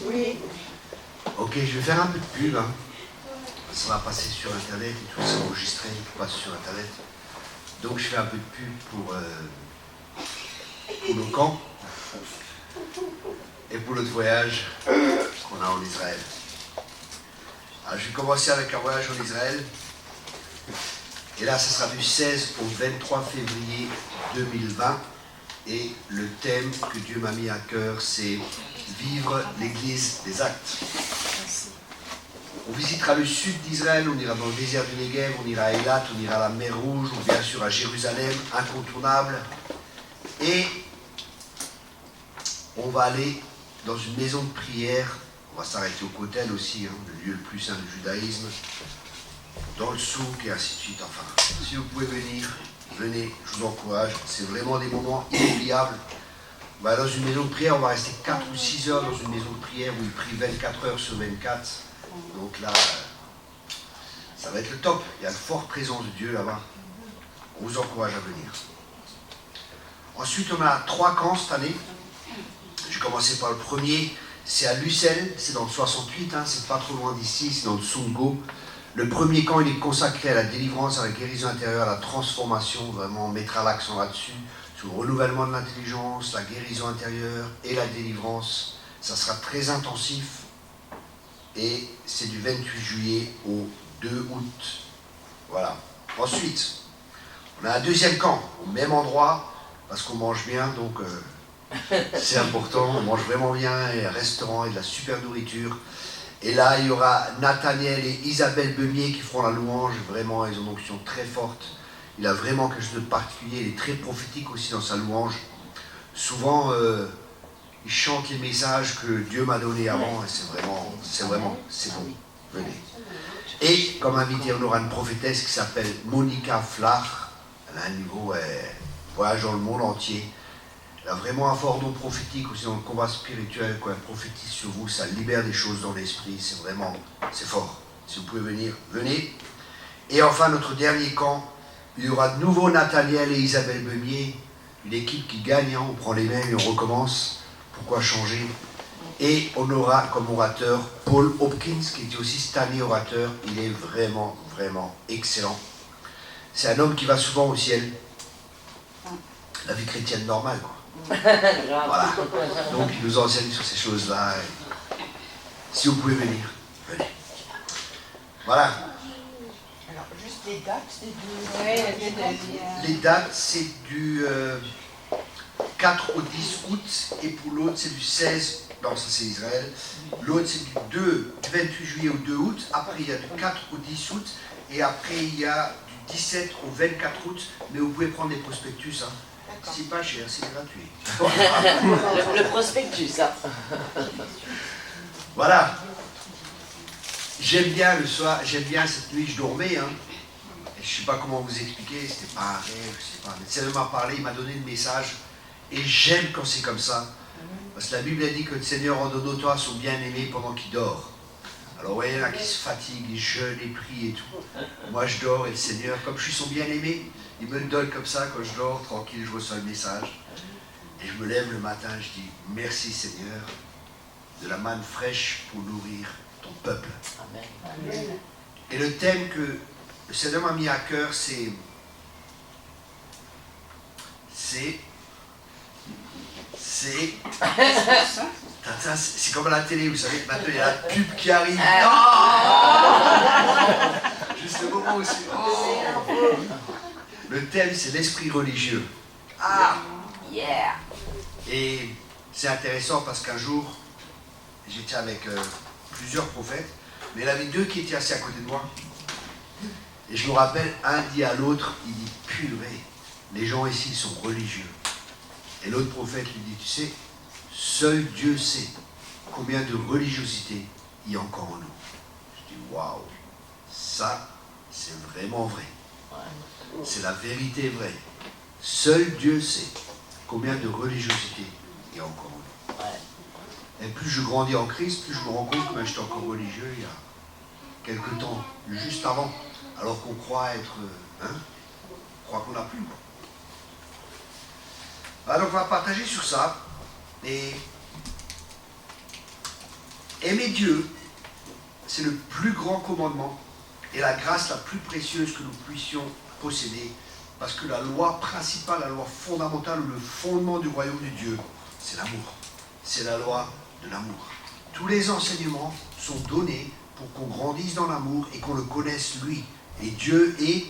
Oui. Ok, je vais faire un peu de pub. Hein. Ça va passer sur Internet et tout, c'est enregistré, passe sur Internet. Donc je fais un peu de pub pour nos camps et pour notre voyage qu'on a en Israël. Alors je vais commencer avec un voyage en Israël. Et là, ça sera du 16 au 23 février 2020. Et le thème que Dieu m'a mis à cœur, c'est vivre l'Église des actes. On visitera le sud d'Israël, on ira dans le désert du Negev, on ira à Eilat, on ira à la mer Rouge, on bien sûr à Jérusalem, incontournable. Et on va aller dans une maison de prière, on va s'arrêter au Kotel aussi, hein, le lieu le plus saint du judaïsme, dans le souk et ainsi de suite. Enfin, si vous pouvez venir, venez, je vous encourage, c'est vraiment des moments inoubliables. On va dans une maison de prière, on va rester 4 ou 6 heures dans une maison de prière où il prie 24 heures sur 24. Donc là, ça va être le top. Il y a une forte présence de Dieu là-bas. On vous encourage à venir. Ensuite, on a 3 camps cette année. Je vais commencer par le premier. C'est à Lucelle, c'est dans le 68, hein, c'est pas trop loin d'ici, c'est dans le Sungo. Le premier camp, il est consacré à la délivrance, à la guérison intérieure, à la transformation. Vraiment, on mettra l'accent là-dessus. Sur le renouvellement de l'intelligence, la guérison intérieure et la délivrance. Ça sera très intensif. Et c'est du 28 juillet au 2 août. Voilà. Ensuite, on a un deuxième camp, au même endroit, parce qu'on mange bien, donc c'est important. On mange vraiment bien, et un restaurant et de la super nourriture. Et là, il y aura Nathaniel et Isabelle Beumier qui feront la louange. Vraiment, ils ont une onction très forte. Il a vraiment quelque chose de particulier. Il est très prophétique aussi dans sa louange. Souvent, il chante les messages que Dieu m'a donnés avant. Et c'est bon. Venez. Et comme invité, on aura une prophétesse qui s'appelle Monica Flach. Elle a un niveau, elle voyage dans le monde entier. Elle a vraiment un fort don prophétique aussi dans le combat spirituel. Quand elle prophétise sur vous, ça libère des choses dans l'esprit. C'est fort. Si vous pouvez venir, venez. Et enfin, notre dernier camp, il y aura de nouveau Nathaniel et Isabelle Beumier. Une équipe qui gagne, hein, on prend les mêmes et on recommence. Pourquoi changer? Et on aura comme orateur Paul Hopkins, qui était aussi cette année orateur. Il est vraiment, vraiment excellent. C'est un homme qui va souvent au ciel. La vie chrétienne normale, quoi. Voilà. Donc il nous enseigne sur ces choses-là. Si vous pouvez venir, venez. Voilà. Alors, juste les dates, c'est du... Les dates, c'est du 4 au 10 août, et pour l'autre, c'est du 16, non, ça c'est Israël. L'autre, c'est du 28 juillet au 2 août. Après, il y a du 4 au 10 août. Et après, il y a du 17 au 24 août. Mais vous pouvez prendre des prospectus, hein. C'est pas cher, c'est gratuit. Le prospectus, ça. Voilà. J'aime bien le soir, j'aime bien cette nuit, je dormais. Hein. Et je ne sais pas comment vous expliquer, c'était pas un rêve, je sais pas. Mais Seigneur m'a parlé, il m'a donné le message. Et j'aime quand c'est comme ça. Parce que la Bible a dit que le Seigneur ordonne au toi à son bien-aimé pendant qu'il dort. Alors vous voyez, il y en a qui se fatiguent, ils jeûnent et prient et tout. Moi je dors et le Seigneur, comme je suis son bien-aimé, il me le donne comme ça quand je dors, tranquille, je reçois le message. Et je me lève le matin, je dis merci Seigneur de la manne fraîche pour nourrir ton peuple. Amen. Et le thème que le Seigneur m'a mis à cœur, c'est comme à la télé, vous savez, maintenant il y a la pub qui arrive. Juste le moment aussi. Oh. Le thème, c'est l'esprit religieux. Ah, yeah. Et c'est intéressant parce qu'un jour, j'étais avec plusieurs prophètes, mais il y en avait 2 qui étaient assis à côté de moi. Et je me rappelle, un dit à l'autre, il dit, purée, les gens ici sont religieux. Et l'autre prophète lui dit, tu sais, seul Dieu sait combien de religiosité il y a encore en nous. Je dis, waouh, ça, c'est vraiment vrai. C'est la vérité vraie. Seul Dieu sait combien de religiosité il y a encore en nous. Et plus je grandis en Christ, plus je me rends compte que j'étais encore religieux il y a quelque temps, juste avant, alors qu'on croit être... on croit qu'on n'a plus. Alors on va partager sur ça. Et Aimer Dieu, c'est le plus grand commandement et la grâce la plus précieuse que nous puissions posséder. Parce que la loi principale, la loi fondamentale, le fondement du royaume de Dieu, c'est l'amour. C'est la loi de l'amour. Tous les enseignements sont donnés pour qu'on grandisse dans l'amour et qu'on le connaisse lui. Et Dieu est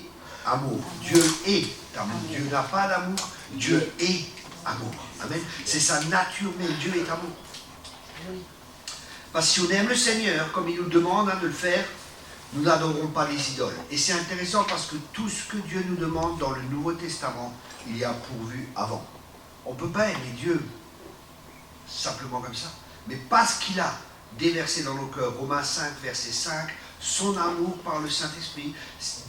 amour. Dieu est amour. Dieu n'a pas d'amour. Dieu est amour. Amen. C'est sa nature même. Dieu est amour. Parce que si on aime le Seigneur, comme il nous demande de le faire, nous n'adorerons pas les idoles. Et c'est intéressant parce que tout ce que Dieu nous demande dans le Nouveau Testament, il y a pourvu avant. On ne peut pas aimer Dieu simplement comme ça. Mais parce qu'il a déversé dans nos cœurs, Romains 5, verset 5, son amour par le Saint-Esprit,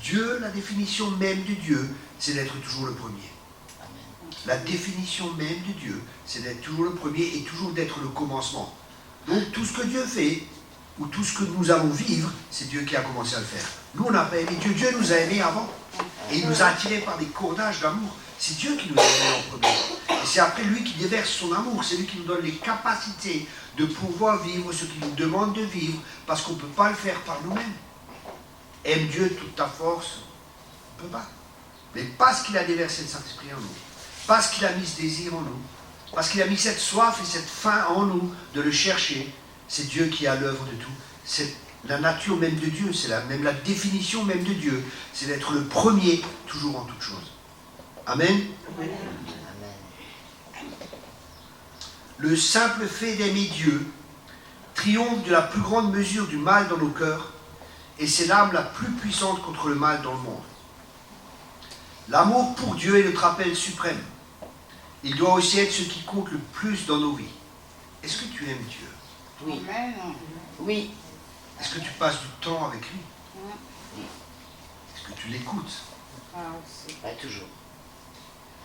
Dieu, la définition même de Dieu, c'est d'être toujours le premier. La définition même de Dieu, c'est d'être toujours le premier et toujours d'être le commencement. Donc tout ce que Dieu fait, ou tout ce que nous allons vivre, c'est Dieu qui a commencé à le faire. Nous, on n'a pas aimé Dieu. Dieu nous a aimés avant. Et il nous a attirés par des cordages d'amour. C'est Dieu qui nous a aimés en premier. Et c'est après lui qui déverse son amour. C'est lui qui nous donne les capacités de pouvoir vivre ce qu'il nous demande de vivre, parce qu'on ne peut pas le faire par nous-mêmes. Aime Dieu de toute ta force, on ne peut pas. Mais parce qu'il a déversé le Saint-Esprit en nous, parce qu'il a mis ce désir en nous, parce qu'il a mis cette soif et cette faim en nous de le chercher, c'est Dieu qui est à l'œuvre de tout. C'est la nature même de Dieu, c'est même la définition même de Dieu, c'est d'être le premier toujours en toutes choses. Amen. Amen. Le simple fait d'aimer Dieu triomphe de la plus grande mesure du mal dans nos cœurs, et c'est l'arme la plus puissante contre le mal dans le monde. L'amour pour Dieu est notre appel suprême. Il doit aussi être ce qui compte le plus dans nos vies. Est-ce que tu aimes Dieu? Oui. Amen. Oui. Est-ce que tu passes du temps avec lui? Oui. Est-ce que tu l'écoutes? Ah, aussi. Pas toujours.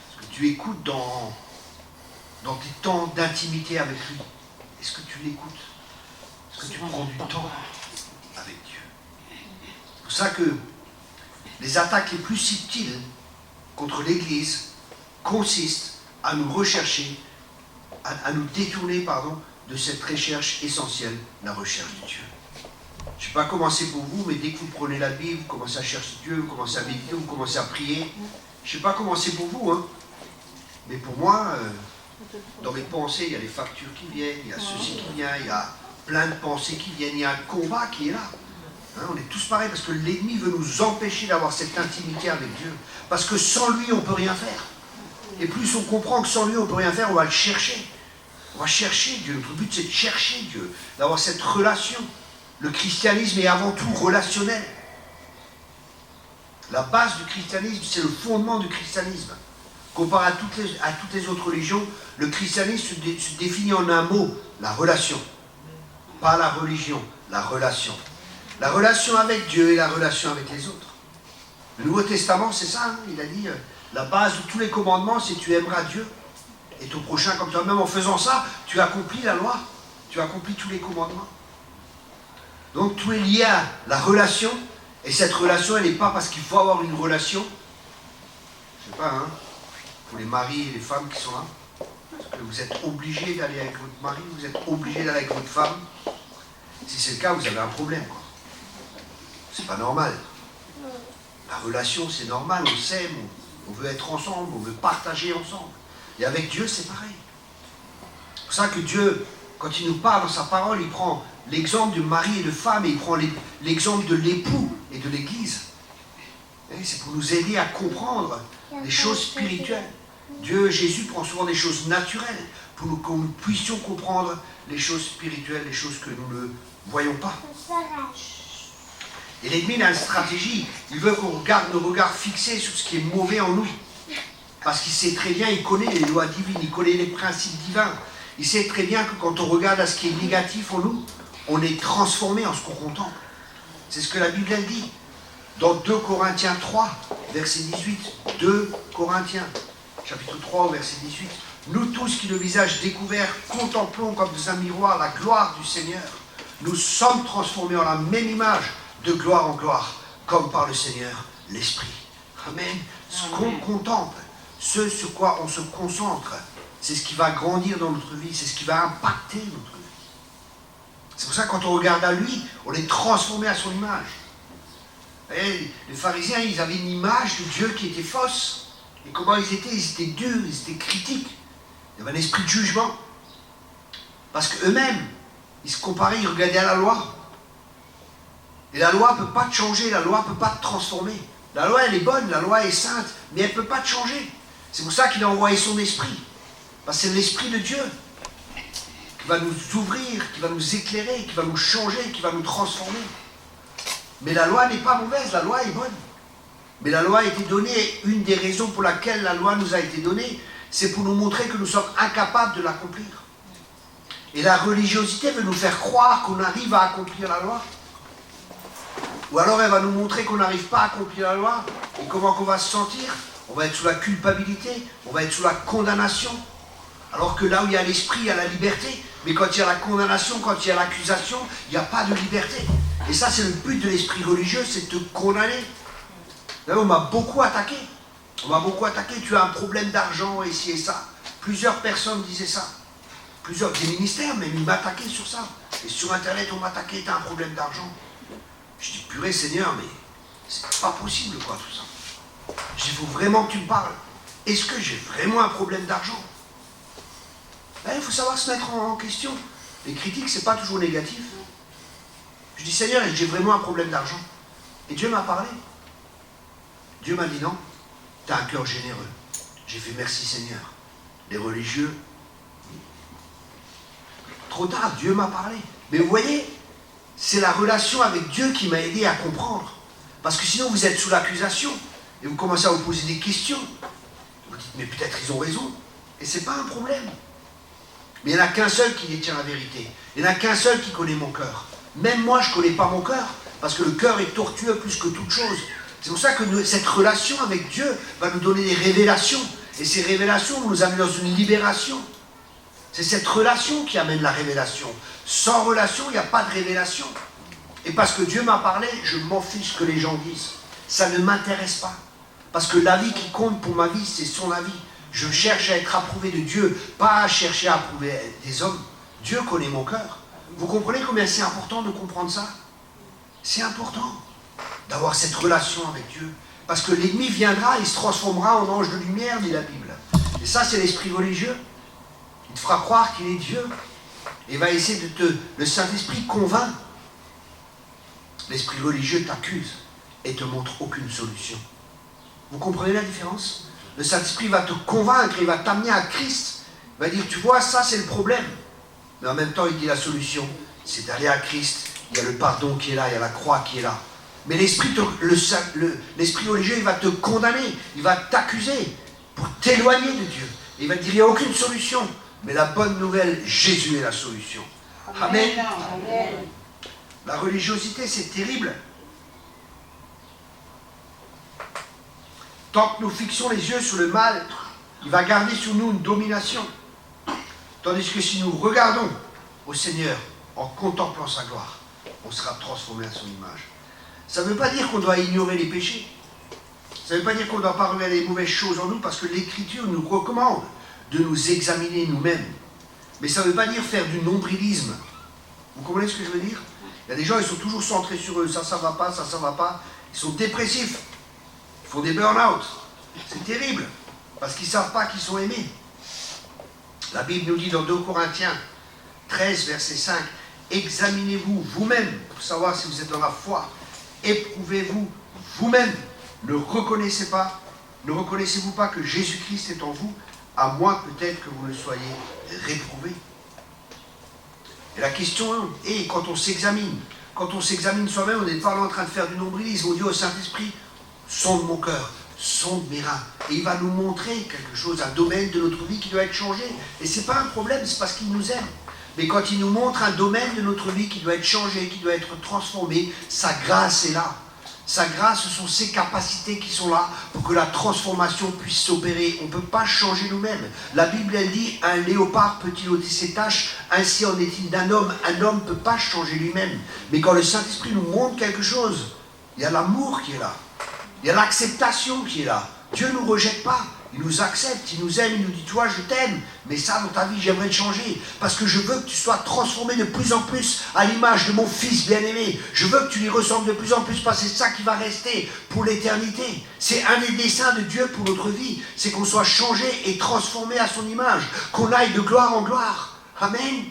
Est-ce que tu écoutes dans tes temps d'intimité avec lui? Est-ce que tu l'écoutes? Est-ce que tu prends du temps avec Dieu? C'est pour ça que les attaques les plus subtiles contre l'Église consistent à nous rechercher, à nous détourner, de cette recherche essentielle, la recherche de Dieu. Je ne sais pas comment c'est pour vous, mais dès que vous prenez la Bible, vous commencez à chercher Dieu, vous commencez à méditer, vous commencez à prier. Je ne sais pas comment c'est pour vous, hein. Mais pour moi, dans mes pensées, il y a les factures qui viennent, il y a ceci qui vient, il y a plein de pensées qui viennent, il y a un combat qui est là. Hein, on est tous pareils parce que l'ennemi veut nous empêcher d'avoir cette intimité avec Dieu. Parce que sans lui, on ne peut rien faire. Et plus on comprend que sans lui, on ne peut rien faire, on va le chercher. On va chercher Dieu. Notre but, c'est de chercher Dieu, d'avoir cette relation. Le christianisme est avant tout relationnel. La base du christianisme, c'est le fondement du christianisme. Comparé à toutes les autres religions, le christianisme se définit en un mot, la relation. Pas la religion, la relation. La relation avec Dieu et la relation avec les autres. Le Nouveau Testament, c'est ça, hein, il a dit, la base de tous les commandements, c'est tu aimeras Dieu et ton prochain comme toi-même. En faisant ça, tu accomplis la loi, tu accomplis tous les commandements. Donc tout est lié à la relation, et cette relation, elle n'est pas parce qu'il faut avoir une relation, je ne sais pas, hein, pour les maris et les femmes qui sont là, parce que vous êtes obligés d'aller avec votre mari, vous êtes obligés d'aller avec votre femme. Si c'est le cas, vous avez un problème, quoi. C'est pas normal. La relation, c'est normal, on s'aime, on veut être ensemble, on veut partager ensemble. Et avec Dieu, c'est pareil. C'est pour ça que Dieu, quand il nous parle dans sa parole, il prend l'exemple de mari et de femme, et il prend l'exemple de l'époux et de l'Église. C'est pour nous aider à comprendre les choses spirituelles. Dieu, Jésus, prend souvent des choses naturelles, pour que nous puissions comprendre les choses spirituelles, les choses que nous ne voyons pas. Et l'ennemi a une stratégie. Il veut qu'on garde nos regards fixés sur ce qui est mauvais en nous. Parce qu'il sait très bien, il connaît les lois divines, il connaît les principes divins. Il sait très bien que quand on regarde à ce qui est négatif en nous, on est transformé en ce qu'on contemple. C'est ce que la Bible elle dit. Dans 2 Corinthiens 3, verset 18. 2 Corinthiens, chapitre 3, verset 18. Nous tous qui le visage découvert contemplons comme dans un miroir la gloire du Seigneur. Nous sommes transformés en la même image, de gloire en gloire, comme par le Seigneur, l'Esprit. Amen. Ce qu'on contemple, ce sur quoi on se concentre, c'est ce qui va grandir dans notre vie, c'est ce qui va impacter notre vie. C'est pour pour ça que quand on regarde à lui, on est transformé à son image. Et les pharisiens, ils avaient une image de Dieu qui était fausse. Et comment ils étaient durs, ils étaient critiques. Il y avait un esprit de jugement. Parce qu'eux-mêmes, ils se comparaient, ils regardaient à la loi. Et la loi ne peut pas te changer, la loi ne peut pas te transformer. La loi, elle est bonne, la loi est sainte, mais elle ne peut pas te changer. C'est pour ça qu'il a envoyé son esprit. Parce que c'est l'esprit de Dieu qui va nous ouvrir, qui va nous éclairer, qui va nous changer, qui va nous transformer. Mais la loi n'est pas mauvaise, la loi est bonne. Mais la loi a été donnée, une des raisons pour laquelle la loi nous a été donnée, c'est pour nous montrer que nous sommes incapables de l'accomplir. Et la religiosité veut nous faire croire qu'on arrive à accomplir la loi. Ou alors elle va nous montrer qu'on n'arrive pas à accomplir la loi. Et comment qu'on va se sentir? On va être sous la culpabilité, on va être sous la condamnation. Alors que là où il y a l'esprit, il y a la liberté. Mais quand il y a la condamnation, quand il y a l'accusation, il n'y a pas de liberté. Et ça, c'est le but de l'esprit religieux, c'est de te condamner. Là, on m'a beaucoup attaqué. On m'a beaucoup attaqué. Tu as un problème d'argent, et ci et ça. Plusieurs personnes disaient ça. Plusieurs des ministères, même, ils m'attaquaient sur ça. Et sur Internet, on m'attaquait, tu as un problème d'argent. Je dis, purée Seigneur, mais c'est pas possible, quoi, tout ça. Je dis, il faut vraiment que tu me parles. Est-ce que j'ai vraiment un problème d'argent? Il faut savoir se mettre en question. Les critiques, c'est pas toujours négatif. Je dis, Seigneur, j'ai vraiment un problème d'argent. Et Dieu m'a parlé. Dieu m'a dit, non, tu as un cœur généreux. J'ai fait, merci Seigneur. Les religieux, trop tard, Dieu m'a parlé. Mais vous voyez, c'est la relation avec Dieu qui m'a aidé à comprendre. Parce que sinon, vous êtes sous l'accusation. Et vous commencez à vous poser des questions. Vous dites, mais peut-être ils ont raison. Et ce n'est pas un problème. Mais il n'y en a qu'un seul qui détient la vérité. Il n'y en a qu'un seul qui connaît mon cœur. Même moi, je ne connais pas mon cœur. Parce que le cœur est tortueux plus que toute chose. C'est pour ça que cette relation avec Dieu va nous donner des révélations. Et ces révélations vont nous amener dans une libération. C'est cette relation qui amène la révélation. Sans relation, il n'y a pas de révélation. Et parce que Dieu m'a parlé, je m'en fiche que les gens disent. Ça ne m'intéresse pas. Parce que l'avis qui compte pour ma vie, c'est son avis. Je cherche à être approuvé de Dieu, pas à chercher à approuver des hommes. Dieu connaît mon cœur. Vous comprenez combien c'est important de comprendre ça? C'est important d'avoir cette relation avec Dieu. Parce que l'ennemi viendra, il se transformera en ange de lumière, dit la Bible. Et ça, c'est l'esprit religieux. Il te fera croire qu'il est Dieu. Et va essayer de te... Le Saint-Esprit convainc. L'esprit religieux t'accuse et te montre aucune solution. Vous comprenez la différence? Le Saint-Esprit va te convaincre, il va t'amener à Christ. Il va dire, tu vois, ça c'est le problème. Mais en même temps, il dit la solution, c'est d'aller à Christ. Il y a le pardon qui est là, il y a la croix qui est là. Mais l'esprit religieux, il va te condamner, il va t'accuser pour t'éloigner de Dieu. Il va te dire, il n'y a aucune solution. Mais la bonne nouvelle, Jésus est la solution. Amen. Amen. La religiosité, c'est terrible. Tant que nous fixons les yeux sur le mal, il va garder sur nous une domination. Tandis que si nous regardons au Seigneur en contemplant sa gloire, on sera transformé à son image. Ça ne veut pas dire qu'on doit ignorer les péchés. Ça ne veut pas dire qu'on ne doit pas regarder les mauvaises choses en nous, parce que l'Écriture nous recommande de nous examiner nous-mêmes. Mais ça ne veut pas dire faire du nombrilisme. Vous comprenez ce que je veux dire? Il y a des gens, ils sont toujours centrés sur eux. Ça va pas, ça va pas. Ils sont dépressifs. Ils font des burn-out. C'est terrible. Parce qu'ils ne savent pas qu'ils sont aimés. La Bible nous dit dans 2 Corinthiens 13, verset 5, examinez-vous vous-même pour savoir si vous êtes dans la foi. Éprouvez-vous vous-même. Ne reconnaissez-vous pas que Jésus-Christ est en vous, à moins peut-être que vous ne soyez réprouvés. Et la question est, quand on s'examine soi-même, on n'est pas en train de faire du nombrilisme. On dit au Saint-Esprit, sonde mon cœur, sonde mes reins. Et il va nous montrer quelque chose, un domaine de notre vie qui doit être changé. Et ce n'est pas un problème, c'est parce qu'il nous aime. Mais quand il nous montre un domaine de notre vie qui doit être changé, qui doit être transformé, sa grâce est là. Sa grâce, ce sont ses capacités qui sont là pour que la transformation puisse s'opérer. On ne peut pas changer nous-mêmes. La Bible, elle dit, un léopard peut-il ôter ses taches, ainsi en est-il d'un homme. Un homme ne peut pas changer lui-même. Mais quand le Saint-Esprit nous montre quelque chose, il y a l'amour qui est là. Il y a l'acceptation qui est là. Dieu ne nous rejette pas. Il nous accepte, il nous aime, il nous dit, toi, je t'aime, mais ça, dans ta vie, j'aimerais te changer, parce que je veux que tu sois transformé de plus en plus à l'image de mon Fils bien-aimé. Je veux que tu lui ressembles de plus en plus, parce que c'est ça qui va rester pour l'éternité. C'est un des desseins de Dieu pour notre vie, c'est qu'on soit changé et transformé à son image, qu'on aille de gloire en gloire. Amen.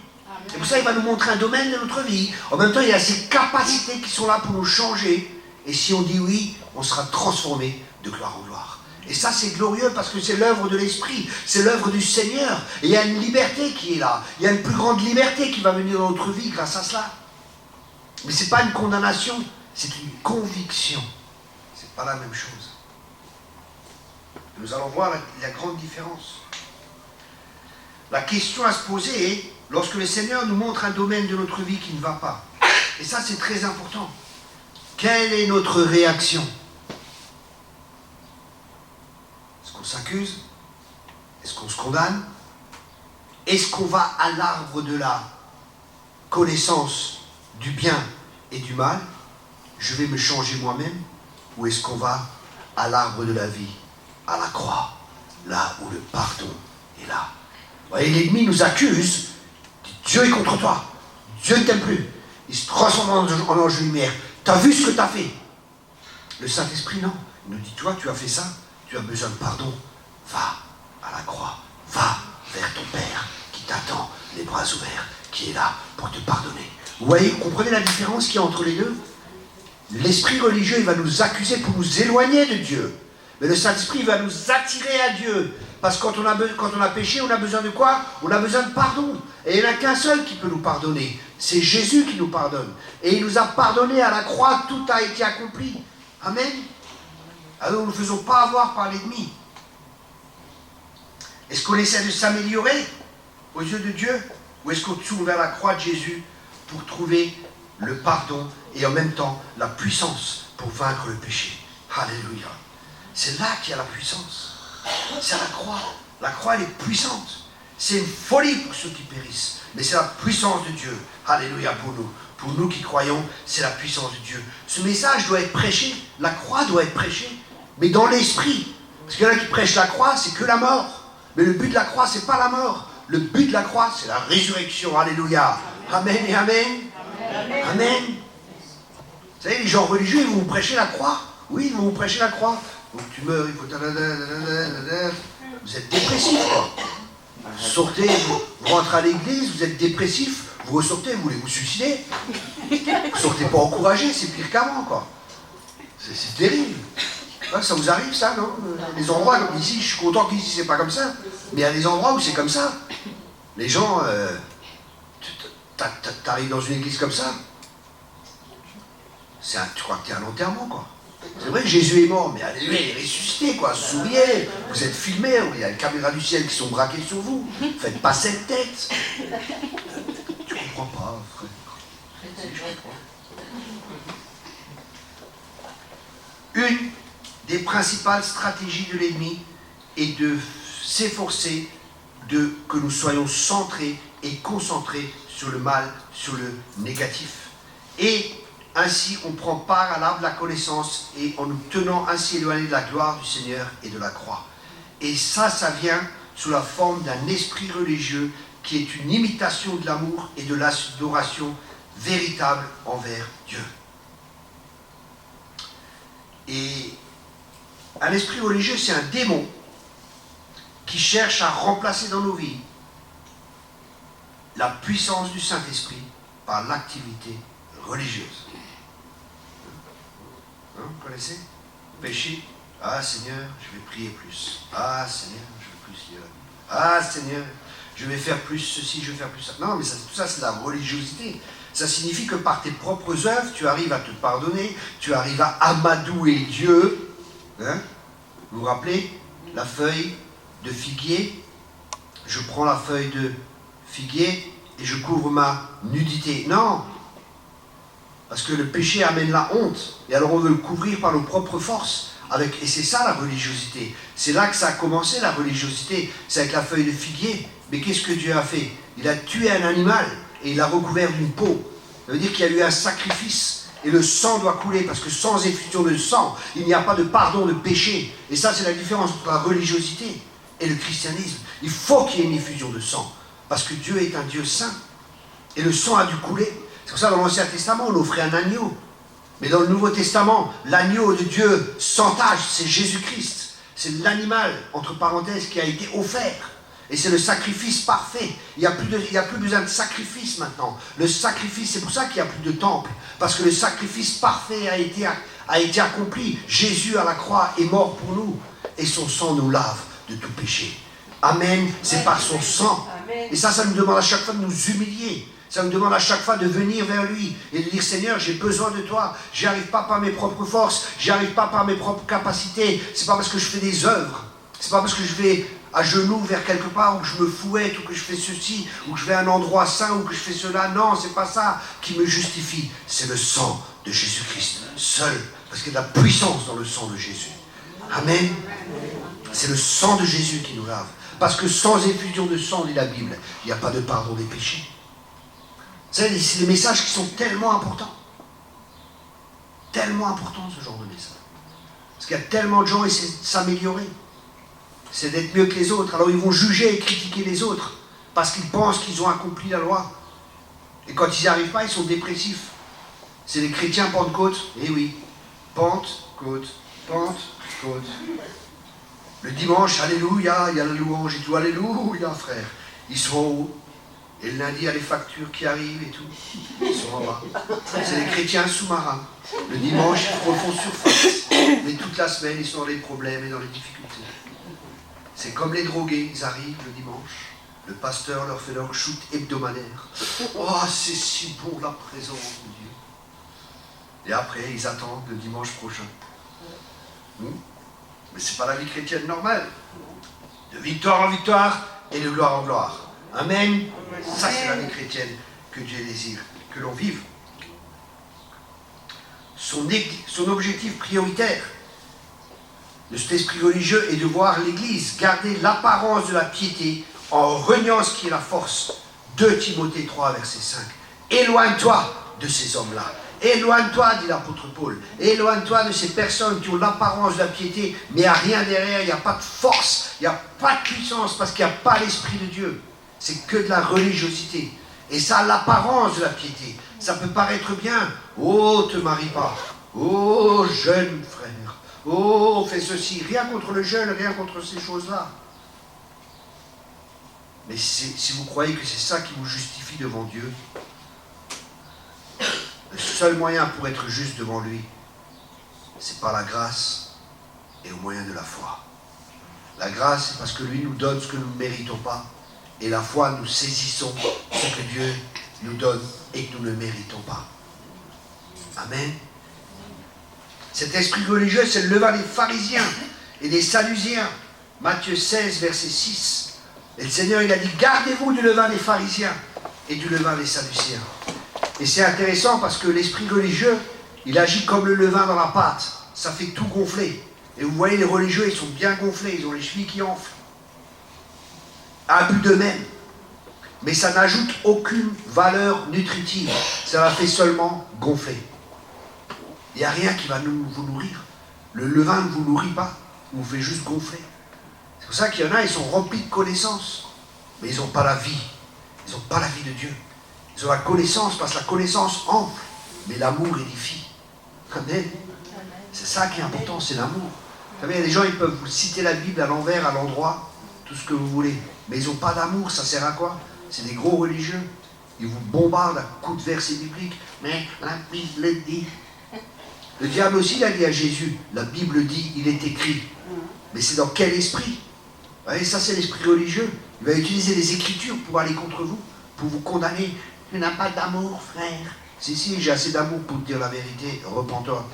Et pour ça, il va nous montrer un domaine de notre vie. En même temps, il y a ces capacités qui sont là pour nous changer. Et si on dit oui, on sera transformé de gloire en gloire. Et ça, c'est glorieux parce que c'est l'œuvre de l'Esprit, c'est l'œuvre du Seigneur. Et il y a une liberté qui est là. Il y a une plus grande liberté qui va venir dans notre vie grâce à cela. Mais ce n'est pas une condamnation, c'est une conviction. Ce n'est pas la même chose. Nous allons voir la grande différence. La question à se poser est, lorsque le Seigneur nous montre un domaine de notre vie qui ne va pas, et ça c'est très important, quelle est notre réaction? Est-ce qu'on s'accuse? Est-ce qu'on se condamne? Est-ce qu'on va à l'arbre de la connaissance du bien et du mal? Je vais me changer moi-même? Ou est-ce qu'on va à l'arbre de la vie, à la croix, là où le pardon est là? Vous voyez, l'ennemi nous accuse, dit, Dieu est contre toi, Dieu ne t'aime plus. Il se transforme en ange de lumière. Tu as vu ce que tu as fait? Le Saint-Esprit, non. Il nous dit, toi, tu as fait ça, tu as besoin de pardon. Va à la croix, va vers ton Père qui t'attend, les bras ouverts, qui est là pour te pardonner. Vous voyez, vous comprenez la différence qu'il y a entre les deux? L'esprit religieux, il va nous accuser pour nous éloigner de Dieu. Mais le Saint-Esprit va nous attirer à Dieu. Parce que quand on a péché, on a besoin de quoi? On a besoin de pardon. Et il n'y en a qu'un seul qui peut nous pardonner. C'est Jésus qui nous pardonne. Et il nous a pardonné à la croix, tout a été accompli. Amen. Alors nous ne faisons pas avoir par l'ennemi. Est-ce qu'on essaie de s'améliorer aux yeux de Dieu? Ou est-ce qu'on tourne vers la croix de Jésus pour trouver le pardon et en même temps la puissance pour vaincre le péché? Alléluia. C'est là qu'il y a la puissance. C'est à la croix. La croix, elle est puissante. C'est une folie pour ceux qui périssent. Mais c'est la puissance de Dieu. Alléluia pour nous. Pour nous qui croyons, c'est la puissance de Dieu. Ce message doit être prêché. La croix doit être prêchée. Mais dans l'esprit. Parce qu'il y en a qui prêchent la croix, c'est que la mort. Mais le but de la croix, c'est pas la mort. Le but de la croix, c'est la résurrection. Alléluia. Amen et amen. Amen. Amen. Vous savez, les gens religieux, ils vont vous prêcher la croix. Oui, ils vont vous prêcher la croix. Donc tu meurs, il faut... Vous êtes dépressif, quoi. Vous sortez, vous rentrez à l'église, vous êtes dépressif, vous ressortez, vous voulez vous suicider. Vous sortez pas encouragé, c'est pire qu'avant, quoi. C'est terrible. Ça vous arrive, ça, non? Les endroits comme ici, je suis content qu'ici c'est pas comme ça, mais il y a des endroits où c'est comme ça. Les gens, t'arrives dans une église comme ça, tu crois que t'es à l'enterrement, quoi. C'est vrai que Jésus est mort, mais alléluia, il est ressuscité, quoi. Souriez, vous êtes filmés, il y a les caméras du ciel qui sont braquées sur vous. Faites pas cette tête. Tu comprends pas, frère. Si, je comprends. Une des principales stratégies de l'ennemi est de s'efforcer que nous soyons centrés et concentrés sur le mal, sur le négatif. Et ainsi, on prend part à l'arbre de la connaissance et en nous tenant ainsi éloignés de la gloire du Seigneur et de la croix. Et ça vient sous la forme d'un esprit religieux qui est une imitation de l'amour et de l'adoration véritable envers Dieu. Et un esprit religieux, c'est un démon qui cherche à remplacer dans nos vies la puissance du Saint-Esprit par l'activité religieuse. Vous connaissez? Péché. Ah Seigneur, je vais prier plus. Ah Seigneur, je vais plus lire. Ah Seigneur, je vais faire plus ceci, je vais faire plus ça. Non, mais tout ça, c'est de la religiosité. Ça signifie que par tes propres œuvres, tu arrives à te pardonner, tu arrives à amadouer Dieu. Hein? Vous vous rappelez la feuille de figuier? Je prends la feuille de figuier et je couvre ma nudité. Non! Parce que le péché amène la honte. Et alors on veut le couvrir par nos propres forces. Et c'est ça la religiosité. C'est là que ça a commencé la religiosité. C'est avec la feuille de figuier. Mais qu'est-ce que Dieu a fait? Il a tué un animal et il l'a recouvert d'une peau. Ça veut dire qu'il y a eu un sacrifice. Et le sang doit couler, parce que sans effusion de sang, il n'y a pas de pardon de péché. Et ça, c'est la différence entre la religiosité et le christianisme. Il faut qu'il y ait une effusion de sang, parce que Dieu est un Dieu saint. Et le sang a dû couler. C'est pour ça, dans l'Ancien Testament, on offrait un agneau. Mais dans le Nouveau Testament, l'agneau de Dieu sans tache, c'est Jésus-Christ. C'est l'animal, entre parenthèses, qui a été offert. Et c'est le sacrifice parfait. Il n'y a plus besoin de sacrifice maintenant. Le sacrifice, c'est pour ça qu'il n'y a plus de temple. Parce que le sacrifice parfait a été accompli. Jésus à la croix est mort pour nous. Et son sang nous lave de tout péché. Amen. C'est par son sang. Et ça nous demande à chaque fois de nous humilier. Ça nous demande à chaque fois de venir vers lui et de dire, Seigneur, j'ai besoin de toi. J'y arrive pas par mes propres forces. J'y arrive pas par mes propres capacités. C'est pas parce que je fais des œuvres. C'est pas parce que je vais à genoux vers quelque part, ou que je me fouette, ou que je fais ceci, ou que je vais à un endroit saint, ou que je fais cela. Non, c'est pas ça qui me justifie. C'est le sang de Jésus-Christ, seul. Parce qu'il y a de la puissance dans le sang de Jésus. Amen. C'est le sang de Jésus qui nous lave. Parce que sans effusion de sang, dit la Bible, il n'y a pas de pardon des péchés. C'est des messages qui sont tellement importants. Tellement importants, ce genre de message. Parce qu'il y a tellement de gens qui essaient de s'améliorer. C'est d'être mieux que les autres. Alors ils vont juger et critiquer les autres parce qu'ils pensent qu'ils ont accompli la loi. Et quand ils n'y arrivent pas, ils sont dépressifs. C'est les chrétiens Pentecôte. Eh oui, Pentecôte, Pentecôte. Le dimanche, alléluia, il y a la louange et tout, alléluia, frère. Ils sont en haut. Et le lundi, il y a les factures qui arrivent et tout. Ils sont en bas. C'est les chrétiens sous-marins. Le dimanche, ils refont surface. Mais toute la semaine, ils sont dans les problèmes et dans les difficultés. C'est comme les drogués, ils arrivent le dimanche, le pasteur leur fait leur shoot hebdomadaire. Oh, c'est si bon la présence de Dieu. Et après, ils attendent le dimanche prochain. Mais ce n'est pas la vie chrétienne normale. De victoire en victoire et de gloire en gloire. Amen. Ça, c'est la vie chrétienne que Dieu désire, que l'on vive. Son objectif prioritaire de cet esprit religieux est de voir l'Église garder l'apparence de la piété en reniant ce qui est la force. 2 Timothée 3, verset 5. Éloigne-toi de ces hommes-là. Éloigne-toi, dit l'apôtre Paul. Éloigne-toi de ces personnes qui ont l'apparence de la piété, mais il n'y a rien derrière, il n'y a pas de force, il n'y a pas de puissance, parce qu'il n'y a pas l'Esprit de Dieu. C'est que de la religiosité. Et ça a l'apparence de la piété. Ça peut paraître bien. Oh, te marie pas. Oh, jeune frère. Oh, fais ceci. Rien contre le jeûne, rien contre ces choses-là. Mais si vous croyez que c'est ça qui vous justifie devant Dieu, le seul moyen pour être juste devant lui, c'est par la grâce et au moyen de la foi. La grâce, c'est parce que lui nous donne ce que nous ne méritons pas. Et la foi, nous saisissons ce que Dieu nous donne et que nous ne méritons pas. Amen. Cet esprit religieux, c'est le levain des pharisiens et des sadducéens. Matthieu 16, verset 6. Et le Seigneur, il a dit, gardez-vous du levain des pharisiens et du levain des sadducéens. Et c'est intéressant parce que l'esprit religieux, il agit comme le levain dans la pâte. Ça fait tout gonfler. Et vous voyez, les religieux, ils sont bien gonflés. Ils ont les chevilles qui enflent. À but d'eux-mêmes. Mais ça n'ajoute aucune valeur nutritive. Ça la fait seulement gonfler. Il n'y a rien qui va vous nourrir. Le levain ne vous nourrit pas. Il vous fait juste gonfler. C'est pour ça qu'il y en a, ils sont remplis de connaissances. Mais ils n'ont pas la vie. Ils n'ont pas la vie de Dieu. Ils ont la connaissance parce que la connaissance enfle. Mais l'amour édifie. Amen. C'est ça qui est important, c'est l'amour. Vous savez, il y a des gens, ils peuvent vous citer la Bible à l'envers, à l'endroit, tout ce que vous voulez. Mais ils n'ont pas d'amour, ça sert à quoi? C'est des gros religieux. Ils vous bombardent à coups de versets bibliques. Mais la Bible dit. Le diable aussi, il a dit à Jésus, la Bible dit, il est écrit. Mais c'est dans quel esprit? Vous voyez, ça c'est l'esprit religieux. Il va utiliser les Écritures pour aller contre vous, pour vous condamner. Tu n'as pas d'amour, frère. Si, j'ai assez d'amour pour te dire la vérité, repens-toi.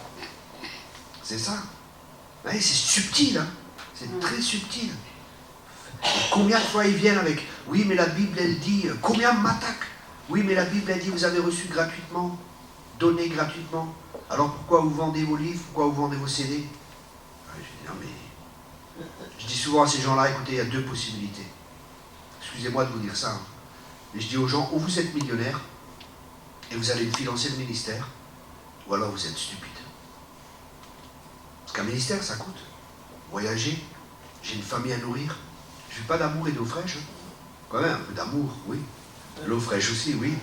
C'est ça. Vous voyez, c'est subtil, hein? C'est très subtil. Et combien de fois ils viennent avec, oui, mais la Bible, elle dit, combien m'attaquent? Oui, mais la Bible, elle dit, vous avez reçu gratuitement, donné gratuitement. Alors pourquoi vous vendez vos livres? Pourquoi vous vendez vos CD? Je dis, non, mais... Je dis souvent à ces gens-là, écoutez, il y a 2 possibilités. Excusez-moi de vous dire ça. Hein. Mais je dis aux gens, ou vous êtes millionnaire, et vous allez financer le ministère, ou alors vous êtes stupide. Parce qu'un ministère, ça coûte. Voyager, j'ai une famille à nourrir, je n'ai pas d'amour et d'eau fraîche. Quand même, un peu d'amour, oui. L'eau fraîche aussi, oui.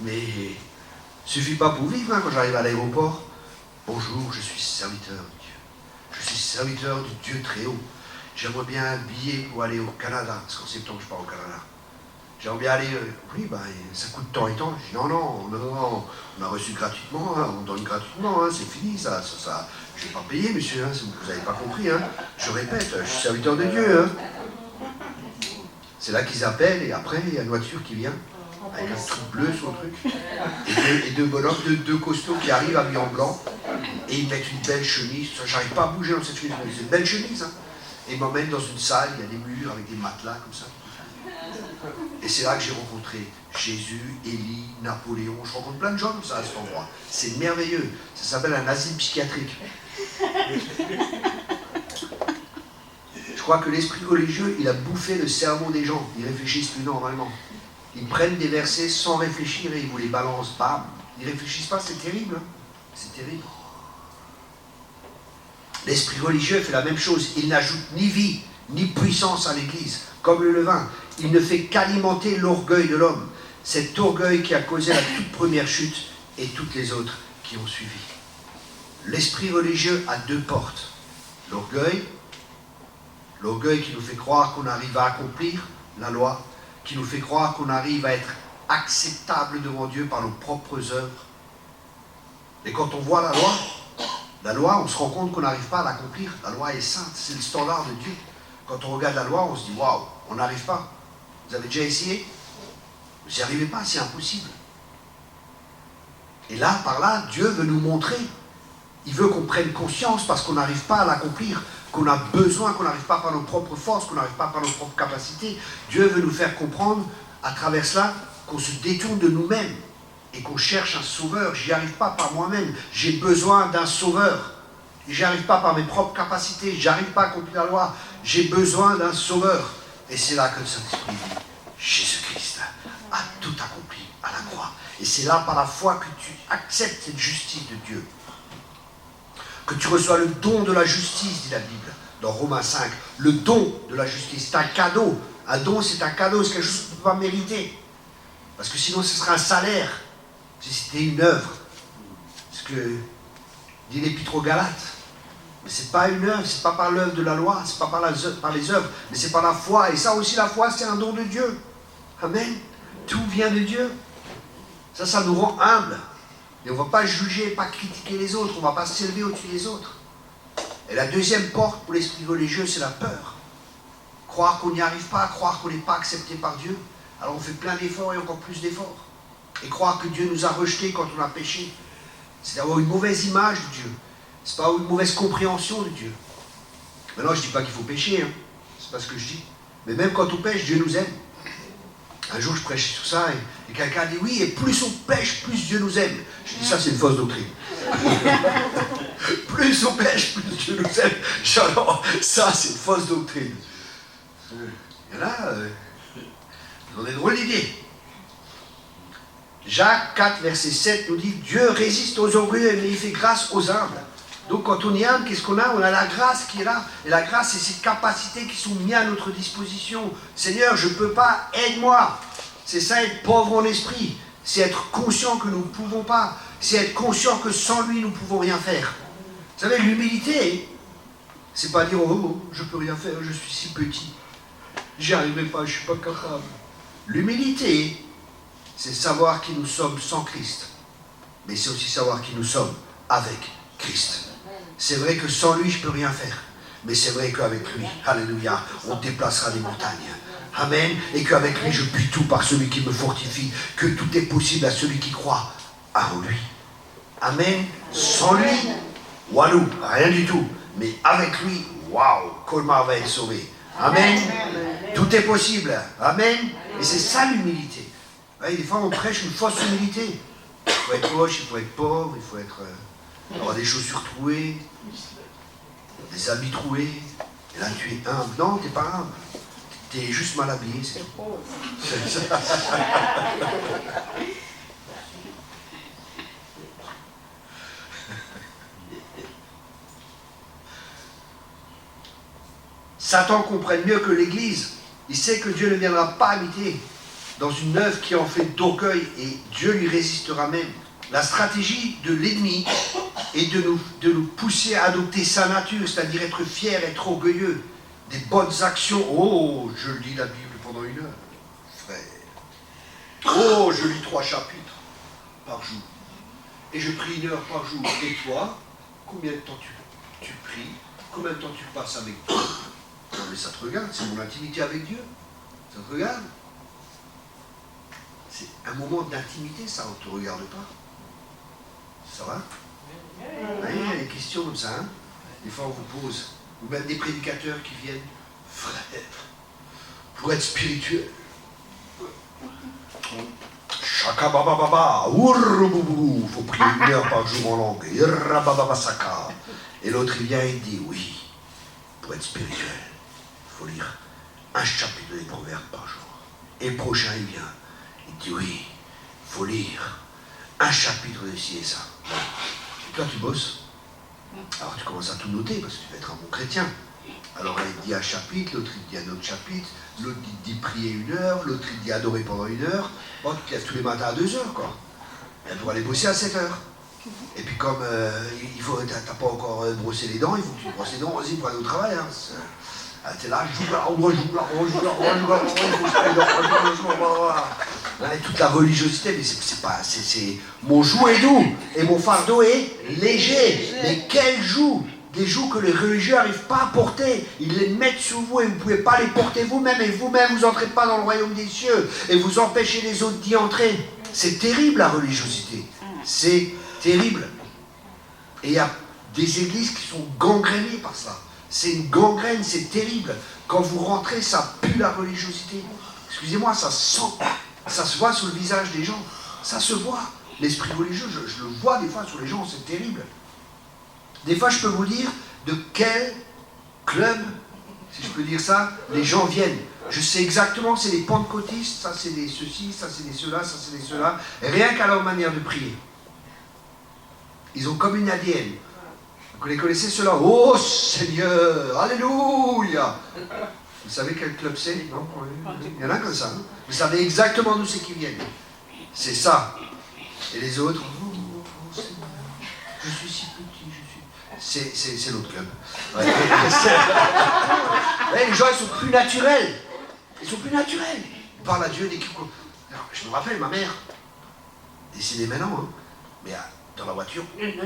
Mais il ne suffit pas pour vivre, hein, quand j'arrive à l'aéroport. Bonjour, je suis serviteur de Dieu. Je suis serviteur du Dieu très haut. J'aimerais bien un billet pour aller au Canada, parce qu'en septembre, je pars au Canada. J'aimerais bien aller, oui, ben, ça coûte tant et tant. Je dis non, on a reçu gratuitement, hein, on donne gratuitement, hein, c'est fini, ça je ne vais pas payer, monsieur, hein, vous n'avez pas compris. Hein. Je répète, je suis serviteur de Dieu. Hein. C'est là qu'ils appellent, et après, il y a une voiture qui vient, avec un truc bleu sur le truc, et deux bonhommes, deux costauds qui arrivent habillés en blanc, et ils mettent une belle chemise. J'arrive pas à bouger dans cette chemise, mais c'est une belle chemise. Hein. Et ils m'emmènent dans une salle, il y a des murs avec des matelas comme ça. Et c'est là que j'ai rencontré Jésus, Élie, Napoléon. Je rencontre plein de gens comme ça à cet endroit. C'est merveilleux. Ça s'appelle un asile psychiatrique. Je crois que l'esprit religieux, il a bouffé le cerveau des gens. Ils réfléchissent plus normalement. Ils prennent des versets sans réfléchir et ils vous les balancent. Bam. Ils ne réfléchissent pas, c'est terrible. Hein. C'est terrible. L'esprit religieux fait la même chose. Il n'ajoute ni vie, ni puissance à l'Église. Comme le levain, il ne fait qu'alimenter l'orgueil de l'homme. Cet orgueil qui a causé la toute première chute et toutes les autres qui ont suivi. L'esprit religieux a deux portes. L'orgueil qui nous fait croire qu'on arrive à accomplir la loi, qui nous fait croire qu'on arrive à être acceptable devant Dieu par nos propres œuvres. Et quand on voit la loi, on se rend compte qu'on n'arrive pas à l'accomplir. La loi est sainte, c'est le standard de Dieu. Quand on regarde la loi, on se dit, waouh, on n'arrive pas. Vous avez déjà essayé? Vous n'y arrivez pas, c'est impossible. Et là, par là, Dieu veut nous montrer. Il veut qu'on prenne conscience parce qu'on n'arrive pas à l'accomplir, qu'on a besoin, qu'on n'arrive pas par nos propres forces, qu'on n'arrive pas par nos propres capacités. Dieu veut nous faire comprendre, à travers cela, qu'on se détourne de nous-mêmes et qu'on cherche un sauveur. J'y arrive pas par moi-même, j'ai besoin d'un sauveur. J'y arrive pas par mes propres capacités, j'arrive pas à accomplir la loi. J'ai besoin d'un sauveur. Et c'est là que le Saint-Esprit dit, Jésus-Christ a tout accompli à la croix. Et c'est là par la foi que tu acceptes cette justice de Dieu. Que tu reçois le don de la justice, dit la Bible, dans Romains 5. Le don de la justice, c'est un cadeau. Un don, c'est un cadeau, c'est quelque chose qu'on ne peut pas mériter. Parce que sinon, ce serait un salaire, si c'était une œuvre. Ce que dit l'Épître aux Galates. Mais ce n'est pas une œuvre, ce n'est pas par l'œuvre de la loi, ce n'est pas par les œuvres, mais c'est par la foi. Et ça aussi, la foi, c'est un don de Dieu. Amen. Tout vient de Dieu. Ça nous rend humbles. Et on ne va pas juger, pas critiquer les autres, on ne va pas s'élever au-dessus des autres. Et la deuxième porte pour l'esprit religieux, c'est la peur. Croire qu'on n'y arrive pas, croire qu'on n'est pas accepté par Dieu. Alors on fait plein d'efforts et encore plus d'efforts. Et croire que Dieu nous a rejetés quand on a péché. C'est d'avoir une mauvaise image de Dieu. C'est pas une mauvaise compréhension de Dieu. Maintenant, je ne dis pas qu'il faut pécher, hein. C'est pas ce que je dis. Mais même quand on pêche, Dieu nous aime. Un jour, je prêche sur ça et quelqu'un dit oui, et plus on pêche, plus Dieu nous aime. Je dis ça, c'est une fausse doctrine. Plus on pêche, plus Dieu nous aime. Alors, ça, c'est une fausse doctrine. Il y en a, ils ont des drôles d'idées. Jacques 4, verset 7 nous dit Dieu résiste aux orgueilleux, mais il fait grâce aux humbles. Donc quand on est humble, qu'est-ce qu'on a? On a la grâce qui est là. Et la grâce, c'est ces capacités qui sont mises à notre disposition. Seigneur, je ne peux pas, aide-moi. C'est ça, être pauvre en esprit. C'est être conscient que nous ne pouvons pas. C'est être conscient que sans lui, nous ne pouvons rien faire. Vous savez, l'humilité, c'est pas dire, oh, je ne peux rien faire, je suis si petit. J'y arriverai pas, je ne suis pas capable. L'humilité, c'est savoir qui nous sommes sans Christ. Mais c'est aussi savoir qui nous sommes avec Christ. C'est vrai que sans lui, je ne peux rien faire. Mais c'est vrai qu'avec lui, alléluia, on déplacera des montagnes. Amen. Et qu'avec lui, je puis tout par celui qui me fortifie. Que tout est possible à celui qui croit en lui. Amen. Sans lui, walou, rien du tout. Mais avec lui, waouh, Colmar va être sauvé. Amen. Tout est possible. Amen. Et c'est ça l'humilité. Des fois, on prêche une fausse humilité. Il faut être moche, il faut être pauvre, il faut avoir des chaussures trouées, des habits troués. Et là, tu es humble. Non, tu n'es pas humble. Tu es juste mal habillé, c'est tout. C'est ça. Satan comprenne mieux que l'Église. Il sait que Dieu ne viendra pas habiter dans une œuvre qui en fait d'orgueil et Dieu lui résistera même. La stratégie de l'ennemi est de nous pousser à adopter sa nature, c'est-à-dire être fier, être orgueilleux, des bonnes actions. Oh, je lis la Bible pendant 1 heure, frère. Oh, je lis 3 chapitres par jour. Et je prie 1 heure par jour. Et toi, combien de temps tu pries? Combien de temps tu passes avec Dieu? Non mais ça te regarde, c'est mon intimité avec Dieu. Ça te regarde? C'est un moment d'intimité, ça, on ne te regarde pas. Ça va? Il y a des questions comme ça, hein? Des fois on vous pose, ou même des prédicateurs qui viennent, frère, pour être spirituel. Chaka baba baba, il faut prier 1 heure par jour en langue. Et l'autre il vient et dit, oui, pour être spirituel, il faut lire 1 chapitre des Proverbes par jour. Et le prochain il vient, il dit, oui, il faut lire 1 chapitre de ci et ça. Et toi tu bosses. Alors tu commences à tout noter parce que tu vas être un bon chrétien. Alors là, il dit 1 chapitre, l'autre il dit un autre chapitre, l'autre il dit prier 1 heure, l'autre il dit adorer pendant 1 heure. Bon, tu te lèves tous les matins à 2 heures, quoi. Et pour aller bosser à 7 heures. Et puis comme t'as pas encore brossé les dents, il faut que tu brosses les dents aussi pour aller au travail. Hein. T'es là, et toute la religiosité, mais c'est mon joug est doux et mon fardeau est léger. Mais quel joug? Des jougs que les religieux n'arrivent pas à porter. Ils les mettent sous vous et vous ne pouvez pas les porter vous-même. Et vous-même, vous n'entrez pas dans le royaume des cieux. Et vous empêchez les autres d'y entrer. C'est terrible la religiosité. C'est terrible. Et il y a des églises qui sont gangrénées par ça. C'est une gangrène, c'est terrible. Quand vous rentrez, ça pue la religiosité. Excusez-moi, ça sent. Ça se voit sur le visage des gens. Ça se voit. L'esprit religieux, je le vois des fois sur les gens, c'est terrible. Des fois, je peux vous dire de quel club, si je peux dire ça, les gens viennent. Je sais exactement, c'est des pentecôtistes, ça c'est des ceci, ça c'est des cela, ça c'est des cela, rien qu'à leur manière de prier. Ils ont comme une ADN. Vous les connaissez ceux-là? Oh Seigneur, Alléluia! Vous savez quel club c'est? Non? Il y en a comme ça. Hein? Vous savez exactement d'où c'est qu'ils viennent. C'est ça. Et les autres, oh, Seigneur, je suis si petit. C'est l'autre club. Ouais. Ouais, les gens, ils sont plus naturels. Ils sont plus naturels. Ils parlent à Dieu dès qu'ils... Alors, je me rappelle, ma mère, décédée maintenant, hein, mais dans la voiture, et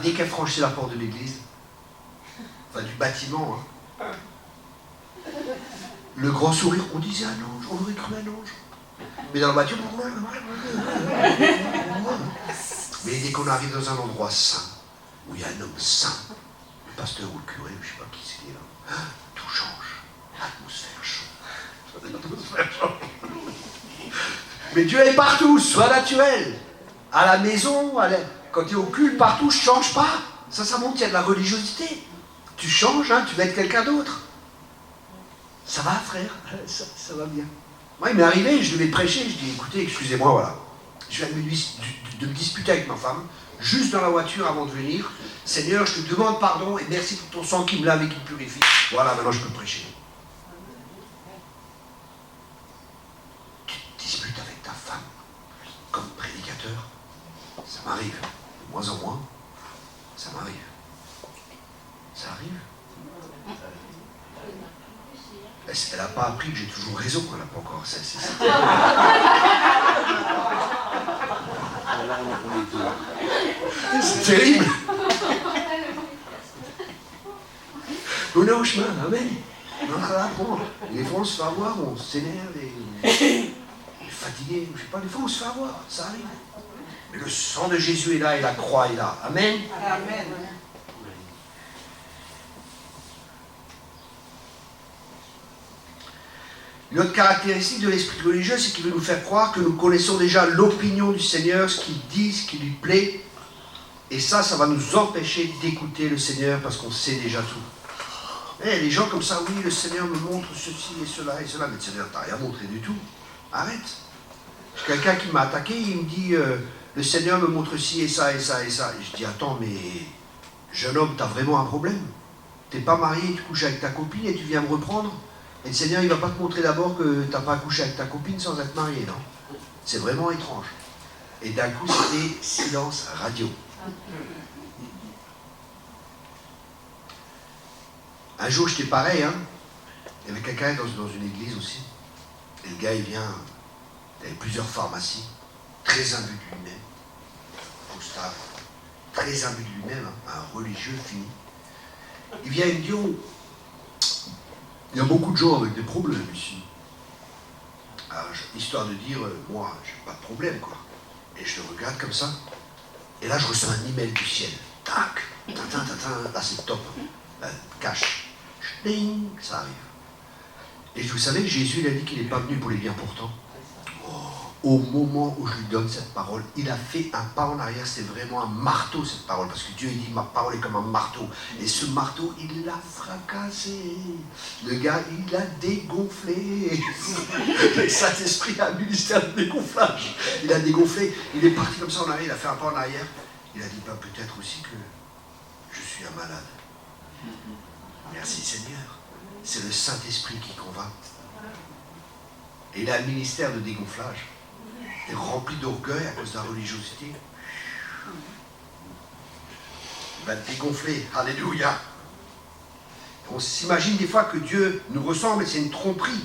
dès qu'elle franchissait la porte de l'église, enfin du bâtiment, hein, le grand sourire, on disait un ange, on aurait cru un ange. Mais dans la voiture, mais dès qu'on arrive dans un endroit saint, où il y a un homme saint, le pasteur ou le curé, je ne sais pas qui c'est là, tout change. L'atmosphère change. Mais Dieu est partout, sois naturel. À la maison, quand tu es au culte, partout, je ne change pas. Ça montre qu'il y a de la religiosité. Tu changes, hein, tu vas être quelqu'un d'autre. Ça va, frère? Ça va bien. Moi, il m'est arrivé, je devais prêcher, je dis, écoutez, excusez-moi, voilà. Je viens de me disputer avec ma femme, juste dans la voiture avant de venir. Seigneur, je te demande pardon et merci pour ton sang qui me lave et qui me purifie. Voilà, maintenant je peux prêcher. Tu te disputes avec ta femme comme prédicateur. Ça m'arrive, de moins en moins. Ça m'arrive. Ça arrive. Elle n'a pas appris que j'ai toujours raison, elle n'a pas encore. C'est terrible. On est au chemin, amen. On est là, bon. Des fois on se fait avoir, on s'énerve, on est fatigué, je sais pas, des fois on se fait avoir, ça arrive. Mais le sang de Jésus est là et la croix est là, amen. Amen. Une autre caractéristique de l'esprit religieux, c'est qu'il veut nous faire croire que nous connaissons déjà l'opinion du Seigneur, ce qu'il dit, ce qui lui plaît. Et ça va nous empêcher d'écouter le Seigneur parce qu'on sait déjà tout. Et les gens comme ça, oui, le Seigneur me montre ceci et cela, mais le Seigneur t'a rien montré du tout. Arrête. Quelqu'un qui m'a attaqué, il me dit, le Seigneur me montre ci et ça et ça et ça. Et je dis, attends, mais jeune homme, t'as vraiment un problème? T'es pas marié, tu couches avec ta copine et tu viens me reprendre. Et le Seigneur, il va pas te montrer d'abord que t'as pas couché avec ta copine sans être marié, non? C'est vraiment étrange. Et d'un coup, c'était silence radio. Un jour, j'étais pareil, hein. Il y avait quelqu'un dans une église aussi. Et le gars, il vient, il avait plusieurs pharmacies, très imbu de lui-même, Gustave, très imbu de lui-même, hein, un religieux fini. Il vient, il me dit, oh, il y a beaucoup de gens avec des problèmes ici. Alors, histoire de dire, moi, j'ai pas de problème, quoi. Et je le regarde comme ça, et là, je reçois un email du ciel. Tac, tatin, tatin, là, c'est top. Là, cache. Ding, ça arrive. Et vous savez, Jésus, il a dit qu'il n'est pas venu pour les bien portants. Au moment où je lui donne cette parole, il a fait un pas en arrière. C'est vraiment un marteau, cette parole. Parce que Dieu, il dit, ma parole est comme un marteau. Et ce marteau, il l'a fracassé. Le gars, il l'a dégonflé. Le Saint-Esprit a un ministère de dégonflage. Il a dégonflé. Il est parti comme ça en arrière. Il a fait un pas en arrière. Il a dit, bah, peut-être aussi que je suis un malade. Merci Seigneur. C'est le Saint-Esprit qui convainc. Et il a un ministère de dégonflage. Il est rempli d'orgueil à cause de la religiosité. Il va te dégonfler. Alléluia. On s'imagine des fois que Dieu nous ressemble et c'est une tromperie.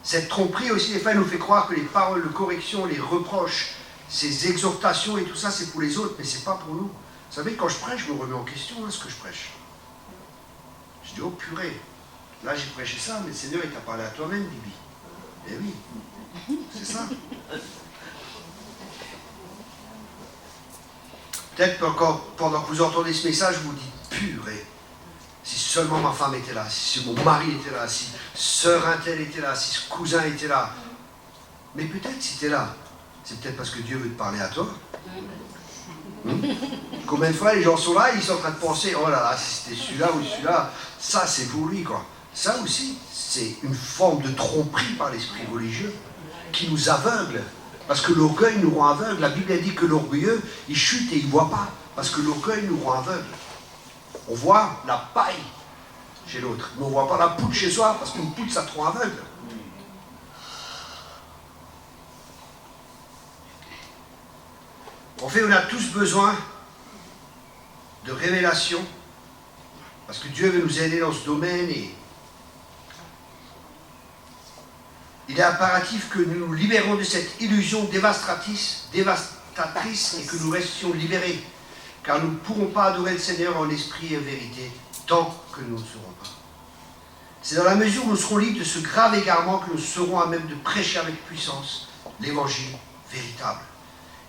Cette tromperie aussi, des fois, elle nous fait croire que les paroles de correction, les reproches, ces exhortations et tout ça, c'est pour les autres, mais c'est pas pour nous. Vous savez, quand je prêche, je me remets en question, hein, ce que je prêche. Je dis, oh purée, là j'ai prêché ça, mais le Seigneur, il t'a parlé à toi-même, Bibi. Eh oui, c'est ça. Peut-être qu'encore, pendant que vous entendez ce message, vous vous dites, purée, si seulement ma femme était là, si mon mari était là, si sœur Intel était là, si ce cousin était là. Mais peut-être si tu es là, c'est peut-être parce que Dieu veut te parler à toi. Combien de fois les gens sont là, ils sont en train de penser, oh là là, si c'était celui-là ou celui-là, ça c'est pour lui, quoi. Ça aussi, c'est une forme de tromperie par l'esprit religieux qui nous aveugle. Parce que l'orgueil nous rend aveugles. La Bible a dit que l'orgueilleux, il chute et il ne voit pas. Parce que l'orgueil nous rend aveugles. On voit la paille chez l'autre, mais on ne voit pas la poudre chez soi, parce qu'une poudre, ça te rend aveugle. En fait, on a tous besoin de révélation, parce que Dieu veut nous aider dans ce domaine, et il est impératif que nous nous libérons de cette illusion dévastatrice et que nous restions libérés, car nous ne pourrons pas adorer le Seigneur en esprit et en vérité, tant que nous ne serons pas. C'est dans la mesure où nous serons libres de ce grave égarement que nous serons à même de prêcher avec puissance l'évangile véritable.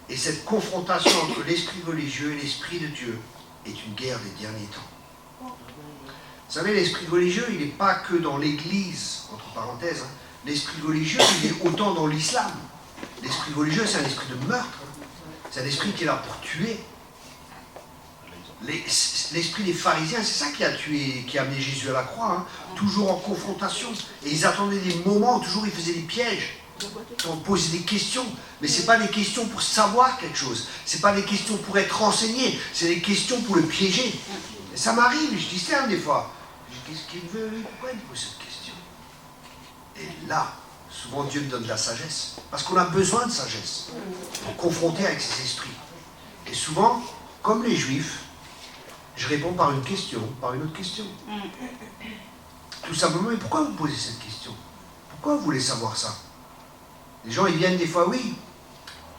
Et cette confrontation entre l'esprit religieux et l'esprit de Dieu est une guerre des derniers temps. Vous savez, l'esprit religieux, il n'est pas que dans l'église, entre parenthèses. Hein. L'esprit religieux, il est autant dans l'islam. L'esprit religieux, c'est un esprit de meurtre. C'est un esprit qui est là pour tuer. L'esprit des pharisiens, c'est ça qui a tué, qui a amené Jésus à la croix. Hein. Toujours en confrontation. Et ils attendaient des moments où toujours ils faisaient des pièges. On posait des questions, mais ce n'est pas des questions pour savoir quelque chose, ce n'est pas des questions pour être renseigné, c'est des questions pour le piéger. Et ça m'arrive, je discerne des fois. Je dis, qu'est-ce qu'il veut, pourquoi il pose cette question? Et là, souvent Dieu me donne de la sagesse, parce qu'on a besoin de sagesse pour confronter avec ces esprits. Et souvent, comme les Juifs, je réponds par une question, par une autre question. Tout simplement, mais pourquoi vous posez cette question? Pourquoi vous voulez savoir ça? Les gens, ils viennent des fois, oui,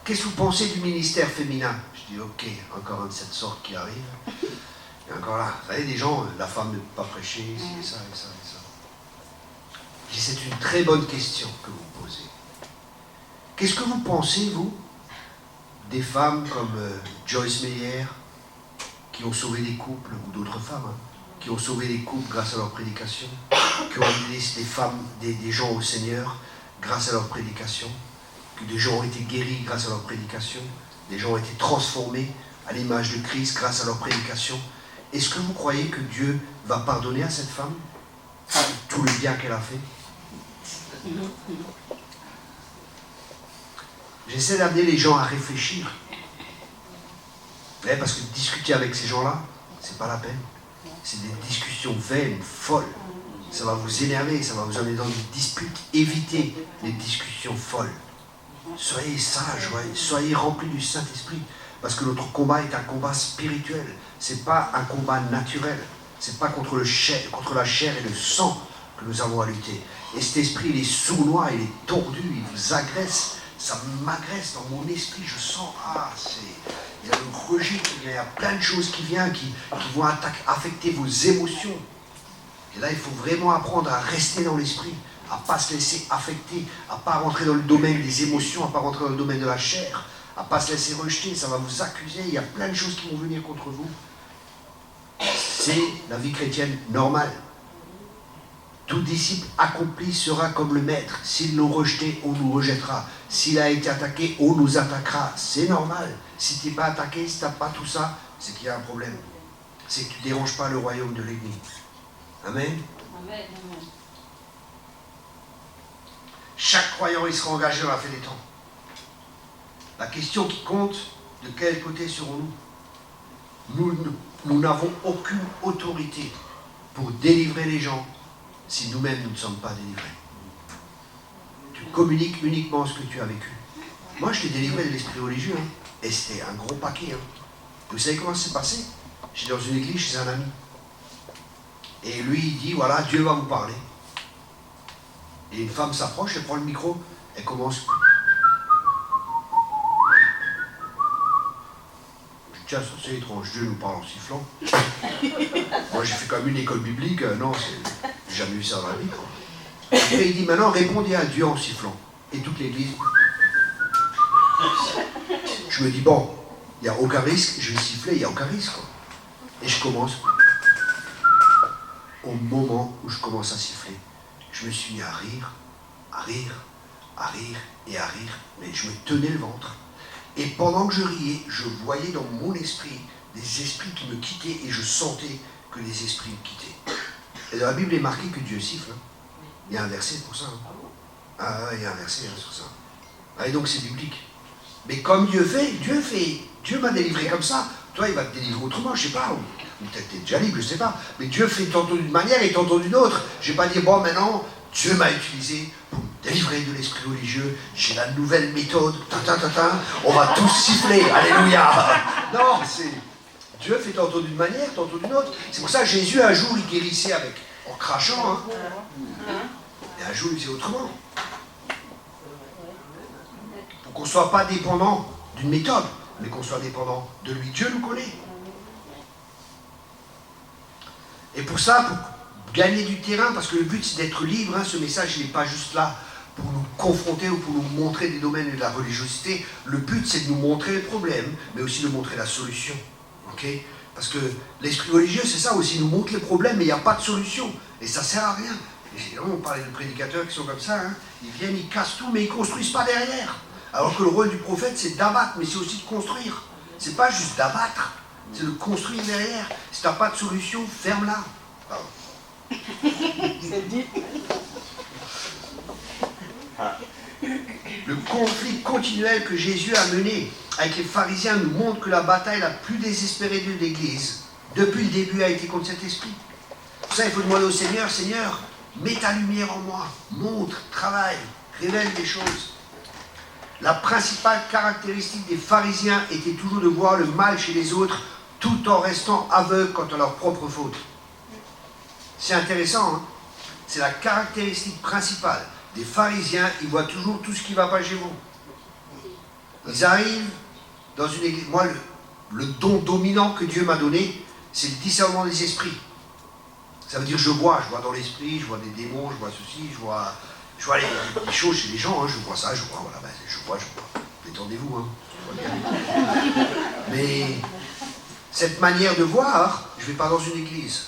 qu'est-ce que vous pensez du ministère féminin? Je dis, ok, encore un de cette sorte qui arrive. Et encore là, vous savez, des gens, la femme ne peut pas prêcher, c'est ça, et ça, et ça. Je dis, c'est une très bonne question que vous posez. Qu'est-ce que vous pensez, vous, des femmes comme Joyce Meyer, qui ont sauvé des couples, ou d'autres femmes, hein, qui ont sauvé des couples grâce à leur prédication, qui ont amené des femmes, des gens au Seigneur, grâce à leur prédication, que des gens ont été guéris grâce à leur prédication, des gens ont été transformés à l'image de Christ grâce à leur prédication. Est-ce que vous croyez que Dieu va pardonner à cette femme tout le bien qu'elle a fait? J'essaie d'amener les gens à réfléchir. Parce que discuter avec ces gens-là, c'est pas la peine. C'est des discussions vaines, folles. Ça va vous énerver, ça va vous amener dans une dispute. Évitez les discussions folles. Soyez sages, soyez remplis du Saint-Esprit. Parce que notre combat est un combat spirituel. Ce n'est pas un combat naturel. Ce n'est pas contre la chair et le sang que nous avons à lutter. Et cet esprit, il est sournois, il est tordu, il vous agresse. Ça m'agresse dans mon esprit, je sens, il y a le rejet qui vient, il y a plein de choses qui viennent, qui vont affecter vos émotions. Et là, il faut vraiment apprendre à rester dans l'esprit, à ne pas se laisser affecter, à ne pas rentrer dans le domaine des émotions, à ne pas rentrer dans le domaine de la chair, à ne pas se laisser rejeter, ça va vous accuser, il y a plein de choses qui vont venir contre vous. C'est la vie chrétienne normale. Tout disciple accompli sera comme le maître. S'ils l'ont rejeté, on nous rejettera. S'il a été attaqué, on nous attaquera. C'est normal. Si tu n'es pas attaqué, si tu n'as pas tout ça, c'est qu'il y a un problème. C'est que tu ne déranges pas le royaume de l'Église. Amen. Amen. Chaque croyant, il sera engagé dans la fin des temps. La question qui compte, de quel côté serons-nous? Nous n'avons aucune autorité pour délivrer les gens si nous-mêmes nous ne sommes pas délivrés. Tu communiques uniquement ce que tu as vécu. Moi, je t'ai délivré de l'esprit religieux, et c'était un gros paquet. Vous savez comment ça s'est passé? J'étais dans une église chez un ami. Et lui, il dit, voilà, Dieu va vous parler. Et une femme s'approche, elle prend le micro, elle commence. Je dis, tiens, c'est étrange, Dieu nous parle en sifflant. Moi, j'ai fait comme une école biblique, non, j'ai jamais vu ça dans la vie. Et il dit, maintenant, répondez à Dieu en sifflant. Et toute l'église. Je me dis, bon, il n'y a aucun risque, je vais siffler, il n'y a aucun risque. Et je commence. Au moment où je commence à siffler, je me suis mis à rire, et à rire, mais je me tenais le ventre. Et pendant que je riais, je voyais dans mon esprit des esprits qui me quittaient et je sentais que les esprits me quittaient. Et dans la Bible, il est marqué que Dieu siffle. Il y a un verset pour ça. Il y a un verset sur ça. Et donc c'est biblique. Mais comme Dieu m'a délivré comme ça, toi il va te délivrer autrement, je ne sais pas, ou peut-être tu es déjà libre, je ne sais pas. Mais Dieu fait tantôt d'une manière et tantôt d'une autre. Je ne vais pas dire, bon maintenant, Dieu m'a utilisé pour me délivrer de l'esprit religieux, j'ai la nouvelle méthode, on va tous siffler, alléluia. Non, Dieu fait tantôt d'une manière, tantôt d'une autre. C'est pour ça que Jésus, un jour, il guérissait en crachant, et un jour, il faisait autrement. Pour qu'on ne soit pas dépendant d'une méthode, mais qu'on soit dépendant de lui. Dieu nous connaît. Et pour ça, pour gagner du terrain, parce que le but c'est d'être libre, ce message il n'est pas juste là pour nous confronter ou pour nous montrer des domaines de la religiosité. Le but c'est de nous montrer les problèmes, mais aussi de montrer la solution. Okay? Parce que l'esprit religieux c'est ça aussi, il nous montre les problèmes, mais il n'y a pas de solution. Et ça ne sert à rien. Et on parlait de prédicateurs qui sont comme ça, ils viennent, ils cassent tout, mais ils ne construisent pas derrière. Alors que le rôle du prophète c'est d'abattre, mais c'est aussi de construire. C'est pas juste d'abattre, c'est de construire derrière. Si tu n'as pas de solution, ferme-la. C'est dit. Le conflit continuel que Jésus a mené avec les pharisiens nous montre que la bataille la plus désespérée de l'Église, depuis le début, a été contre cet esprit. Pour ça, il faut demander au Seigneur, Seigneur, mets ta lumière en moi, montre, travaille, révèle des choses. La principale caractéristique des pharisiens était toujours de voir le mal chez les autres, tout en restant aveugles quant à leur propre faute. C'est intéressant, c'est la caractéristique principale des pharisiens, ils voient toujours tout ce qui ne va pas chez vous. Ils arrivent dans une église. Moi, le don dominant que Dieu m'a donné, c'est le discernement des esprits. Ça veut dire je vois dans l'esprit, je vois des démons, je vois ceci, je vois les choses chez les gens, je vois ça, je vois, voilà, je vois. Détendez-vous, Mais cette manière de voir, je ne vais pas dans une église.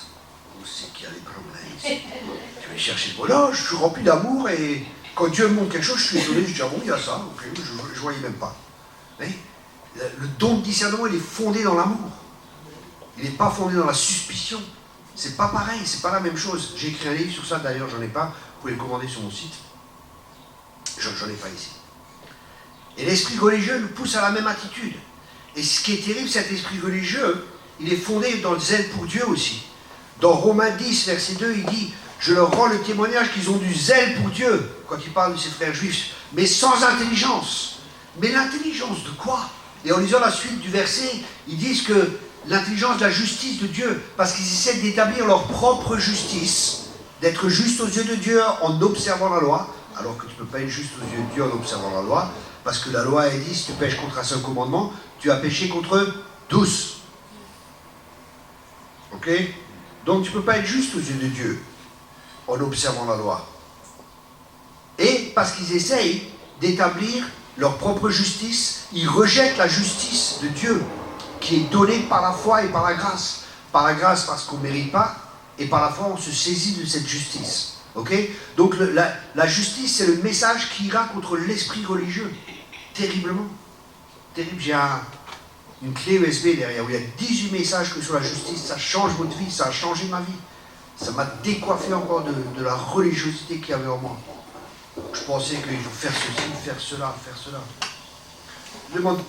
Où c'est qu'il y a des problèmes ici? Je vais chercher le bonheur, je suis rempli d'amour et quand Dieu me montre quelque chose, je suis étonné, je dis ah bon, il y a ça, ok, je ne voyais même pas. Mais le don de discernement, il est fondé dans l'amour. Il n'est pas fondé dans la suspicion. C'est pas pareil, c'est pas la même chose. J'ai écrit un livre sur ça, d'ailleurs, j'en ai pas. Vous pouvez le commander sur mon site. J'en ai pas ici. Et l'esprit religieux nous pousse à la même attitude. Et ce qui est terrible, cet esprit religieux, il est fondé dans le zèle pour Dieu aussi. Dans Romains 10, verset 2, il dit « Je leur rends le témoignage qu'ils ont du zèle pour Dieu », quand il parle de ses frères juifs, mais sans intelligence. Mais l'intelligence de quoi? Et en lisant la suite du verset, ils disent que l'intelligence de la justice de Dieu, parce qu'ils essaient d'établir leur propre justice, d'être juste aux yeux de Dieu en observant la loi, alors que tu ne peux pas être juste aux yeux de Dieu en observant la loi, parce que la loi a dit, si tu pêches contre un seul commandement, tu as péché contre 12. Ok? Donc tu ne peux pas être juste aux yeux de Dieu en observant la loi. Et parce qu'ils essayent d'établir leur propre justice, ils rejettent la justice de Dieu qui est donnée par la foi et par la grâce. Par la grâce parce qu'on ne mérite pas, et par la foi on se saisit de cette justice. Ok? Donc la justice, c'est le message qui ira contre l'esprit religieux. Terriblement. Terrible. J'ai une clé USB derrière où il y a 18 messages que sur la justice. Ça change votre vie, ça a changé ma vie. Ça m'a décoiffé encore de la religiosité qu'il y avait en moi. Je pensais qu'il faut faire ceci, faire cela, faire cela.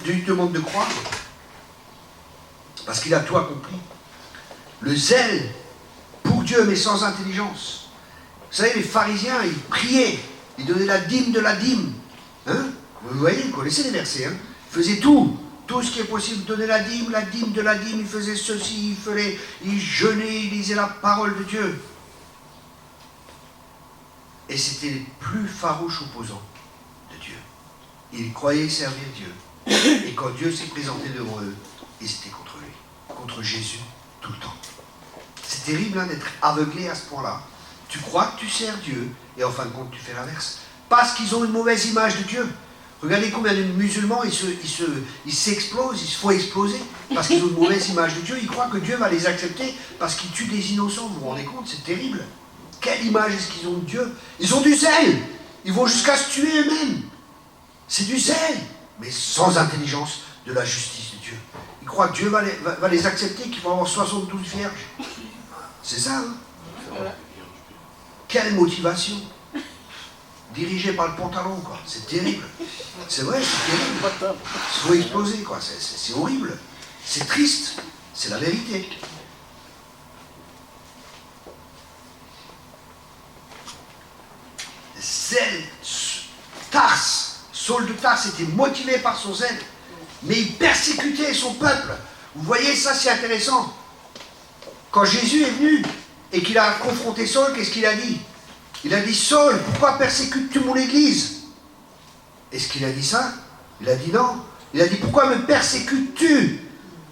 Il demande de croire. Parce qu'il a tout accompli. Le zèle pour Dieu, mais sans intelligence. Vous savez, les pharisiens, ils priaient. Ils donnaient la dîme de la dîme. Hein? Vous voyez, vous connaissez les versets. Hein? Ils faisaient tout. Tout ce qui est possible. Ils donnaient la dîme de la dîme. Ils faisaient ceci, ils jeûnaient, ils lisaient la parole de Dieu. Et c'était les plus farouches opposants de Dieu. Ils croyaient servir Dieu. Et quand Dieu s'est présenté devant eux, ils étaient contre lui, contre Jésus, tout le temps. C'est terrible hein, d'être aveuglé à ce point-là. Tu crois que tu sers Dieu, et en fin de compte, tu fais l'inverse. Parce qu'ils ont une mauvaise image de Dieu. Regardez combien de musulmans, ils s'explosent, ils se font exploser, parce qu'ils ont une mauvaise image de Dieu. Ils croient que Dieu va les accepter, parce qu'ils tuent des innocents. Vous vous rendez compte, c'est terrible. Quelle image est-ce qu'ils ont de Dieu? Ils ont du zèle. Ils vont jusqu'à se tuer eux-mêmes. C'est du zèle, mais sans intelligence de la justice de Dieu. Ils croient que Dieu va les accepter, qu'ils vont avoir 72 vierges. C'est ça, hein? Quelle motivation! Dirigé par le pantalon, quoi. C'est terrible. C'est vrai, c'est terrible. Il faut exploser, quoi. C'est horrible. C'est triste. C'est la vérité. Zèle, Tarse, Saul de Tarse était motivé par son zèle, mais il persécutait son peuple. Vous voyez, ça c'est intéressant. Quand Jésus est venu et qu'il a confronté Saul, qu'est-ce qu'il a dit? Il a dit, Saul, pourquoi persécutes-tu mon église? Est-ce qu'il a dit ça? Il a dit non. Il a dit, pourquoi me persécutes-tu?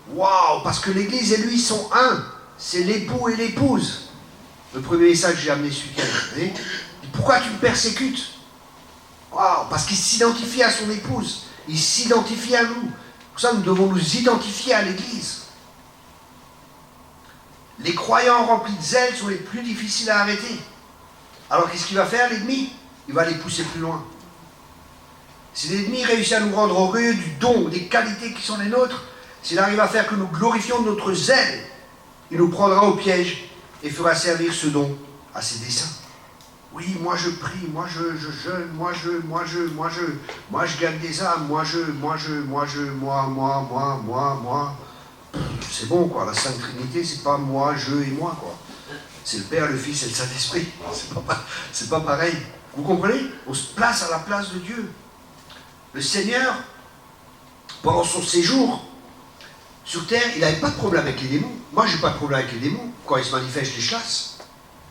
Waouh, parce que l'église et lui sont un. C'est l'époux et l'épouse. Le premier message que j'ai amené ce week-end, vous voyez? Pourquoi tu me persécutes? Waouh, parce qu'il s'identifie à son épouse. Il s'identifie à nous. Pour ça, nous devons nous identifier à l'Église. Les croyants remplis de zèle sont les plus difficiles à arrêter. Alors qu'est-ce qu'il va faire, l'ennemi? Il va les pousser plus loin. Si l'ennemi réussit à nous rendre orgueilleux du don, des qualités qui sont les nôtres, s'il arrive à faire que nous glorifions notre zèle, il nous prendra au piège et fera servir ce don à ses desseins. Oui, moi je prie, moi je jeûne, moi je gagne des âmes, moi. C'est bon quoi, la Sainte Trinité, c'est pas moi, je et moi quoi. C'est le Père, le Fils et le Saint-Esprit. C'est pas pareil. Vous comprenez? On se place à la place de Dieu. Le Seigneur, pendant son séjour sur terre, il n'avait pas de problème avec les démons. Moi, j'ai pas de problème avec les démons. Quand ils se manifestent, je les chasse.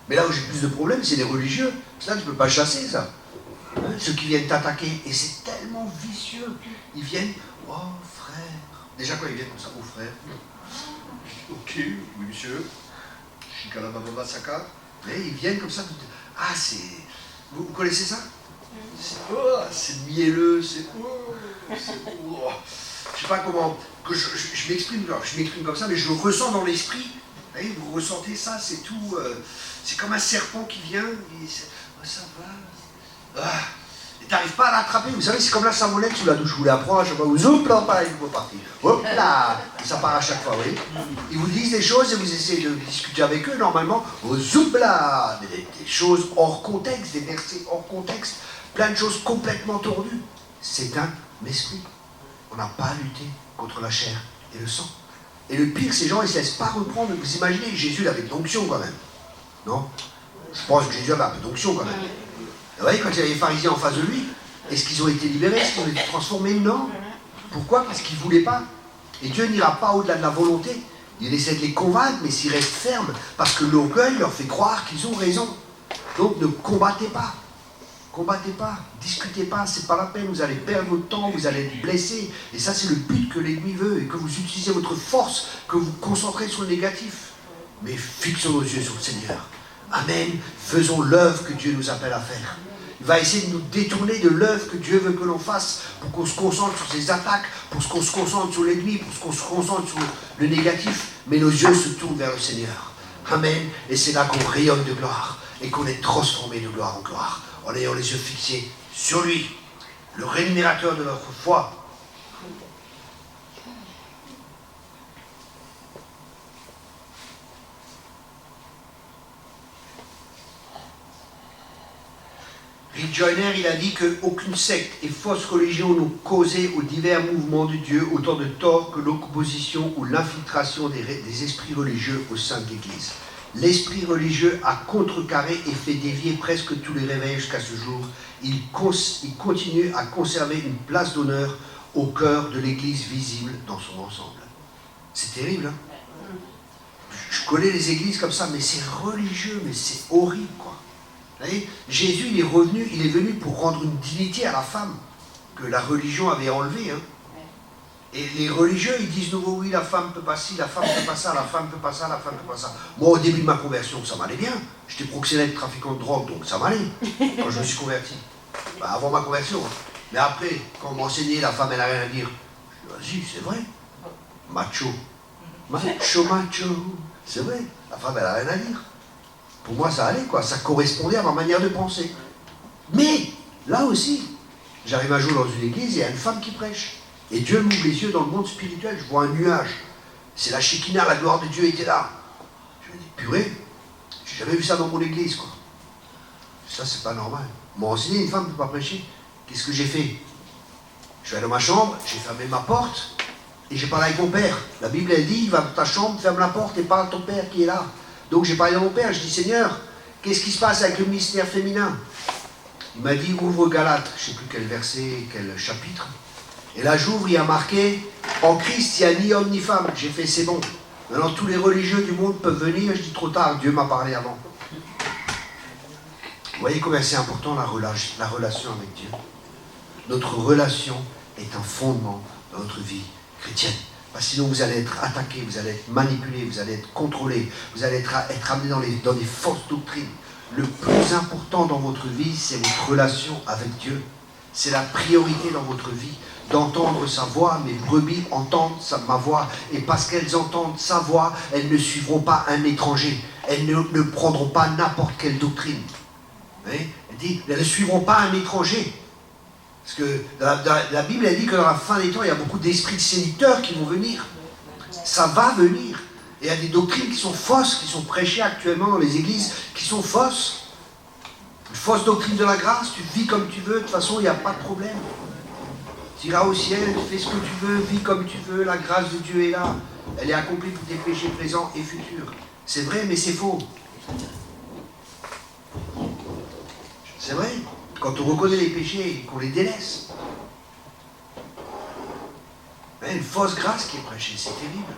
Mais là où j'ai plus de problèmes, c'est les religieux. Ça, tu ne peux pas chasser, ça. Hein, ceux qui viennent t'attaquer. Et c'est tellement vicieux. Ils viennent, oh frère. Déjà, quand ils viennent comme ça, oh frère. Ok, oui monsieur. Shikalababa Saka. Mais ils viennent comme ça. Ah, c'est. Vous connaissez ça? C'est mielleux, c'est. Je sais pas comment. Que je m'exprime comme ça, mais je le ressens dans l'esprit. Vous ressentez ça, c'est tout. C'est comme un serpent qui vient. Et oh, ça va. Ah, et t'arrives pas à l'attraper. Vous savez, c'est comme la savonnette sous la douche. Vous voulez apprendre à chaque fois. Vous oups là, pareil, vous repartez. Hop là. Et ça part à chaque fois, vous voyez. Ils vous disent des choses et vous essayez de discuter avec eux. Normalement, oups là. Des choses hors contexte, des versets hors contexte. Plein de choses complètement tordues. C'est un esprit. On n'a pas à lutter contre la chair et le sang. Et le pire, ces gens, ils ne se laissent pas reprendre. Vous imaginez, Jésus il avait de l'onction quand même. Non? Je pense que Jésus avait un peu d'onction quand même. Vous voyez, quand il y avait les pharisiens en face de lui, est-ce qu'ils ont été libérés? Est-ce qu'ils ont été transformés? Non. Pourquoi? Parce qu'ils ne voulaient pas. Et Dieu n'ira pas au-delà de la volonté. Il essaie de les convaincre, mais s'ils restent fermes, parce que l'orgueil leur fait croire qu'ils ont raison. Donc ne combattez pas. Combattez pas, discutez pas, c'est pas la peine, vous allez perdre votre temps, vous allez être blessés. Et ça, c'est le but que l'ennemi veut, et que vous utilisez votre force, que vous vous concentrez sur le négatif. Mais fixons nos yeux sur le Seigneur. Amen. Faisons l'œuvre que Dieu nous appelle à faire. Il va essayer de nous détourner de l'œuvre que Dieu veut que l'on fasse, pour qu'on se concentre sur ses attaques, pour qu'on se concentre sur l'ennemi, pour qu'on se concentre sur le négatif. Mais nos yeux se tournent vers le Seigneur. Amen. Et c'est là qu'on rayonne de gloire, et qu'on est transformé de gloire en gloire, en ayant les yeux fixés sur lui, le rémunérateur de notre foi. Rick Joyner, il a dit qu'aucune secte et fausse religion n'ont causé aux divers mouvements de Dieu autant de tort que l'opposition ou l'infiltration des esprits religieux au sein de l'Église. L'esprit religieux a contrecarré et fait dévier presque tous les réveils jusqu'à ce jour. Il continue à conserver une place d'honneur au cœur de l'Église visible dans son ensemble. C'est terrible, hein? Je connais les églises comme ça, mais c'est religieux, mais c'est horrible, quoi. Vous voyez, Jésus, il est venu pour rendre une dignité à la femme que la religion avait enlevée, hein. Et les religieux, ils disent nouveau, oui, la femme peut pas ci, la femme peut pas ça, la femme peut pas ça, la femme peut pas ça. Moi, au début de ma conversion, ça m'allait bien. J'étais proxénète, trafiquant de drogue, donc ça m'allait, quand je me suis converti. Bah, avant ma conversion. Hein. Mais après, quand on m'enseignait, la femme, elle n'a rien à dire. Je dis, vas-y, c'est vrai. Macho. Macho. C'est vrai. La femme, elle n'a rien à dire. Pour moi, ça allait, quoi. Ça correspondait à ma manière de penser. Mais, là aussi, j'arrive un jour dans une église, il y a une femme qui prêche. Et Dieu m'ouvre les yeux dans le monde spirituel, je vois un nuage. C'est la Shekinah, la gloire de Dieu était là. Je me dis, purée, j'ai jamais vu ça dans mon église, quoi. Ça, c'est pas normal. On m'a enseigné, une femme ne peut pas prêcher. Qu'est-ce que j'ai fait? Je suis allé dans ma chambre, j'ai fermé ma porte, et j'ai parlé avec mon père. La Bible, elle dit, va dans ta chambre, ferme la porte, et parle à ton père qui est là. Donc j'ai parlé à mon père, je dis, Seigneur, qu'est-ce qui se passe avec le ministère féminin? Il m'a dit, ouvre Galates, je ne sais plus quel verset, quel chapitre. Et là, j'ouvre, il y a marqué, en Christ, il n'y a ni homme ni femme. J'ai fait, c'est bon. Maintenant, tous les religieux du monde peuvent venir. Je dis, trop tard, Dieu m'a parlé avant. Vous voyez combien c'est important la relation avec Dieu. Notre relation est un fondement dans notre vie chrétienne. Parce que sinon, vous allez être attaqué, vous allez être manipulé, vous allez être contrôlé, vous allez être amené dans des fausses doctrines. Le plus important dans votre vie, c'est votre relation avec Dieu. C'est la priorité dans votre vie. D'entendre sa voix, mes brebis entendent ma voix, et parce qu'elles entendent sa voix, elles ne suivront pas un étranger, elles ne prendront pas n'importe quelle doctrine. Elle dit, elles ne suivront pas un étranger. Parce que la Bible, elle dit que dans la fin des temps, il y a beaucoup d'esprits de séducteurs qui vont venir. Ça va venir. Et il y a des doctrines qui sont fausses, qui sont prêchées actuellement dans les églises, qui sont fausses. Une fausse doctrine de la grâce, tu vis comme tu veux, de toute façon, il n'y a pas de problème. Tu iras au ciel, fais ce que tu veux, vis comme tu veux, la grâce de Dieu est là. Elle est accomplie pour tes péchés présents et futurs. C'est vrai, mais c'est faux. C'est vrai. Quand on reconnaît les péchés, qu'on les délaisse. Mais une fausse grâce qui est prêchée, c'est terrible.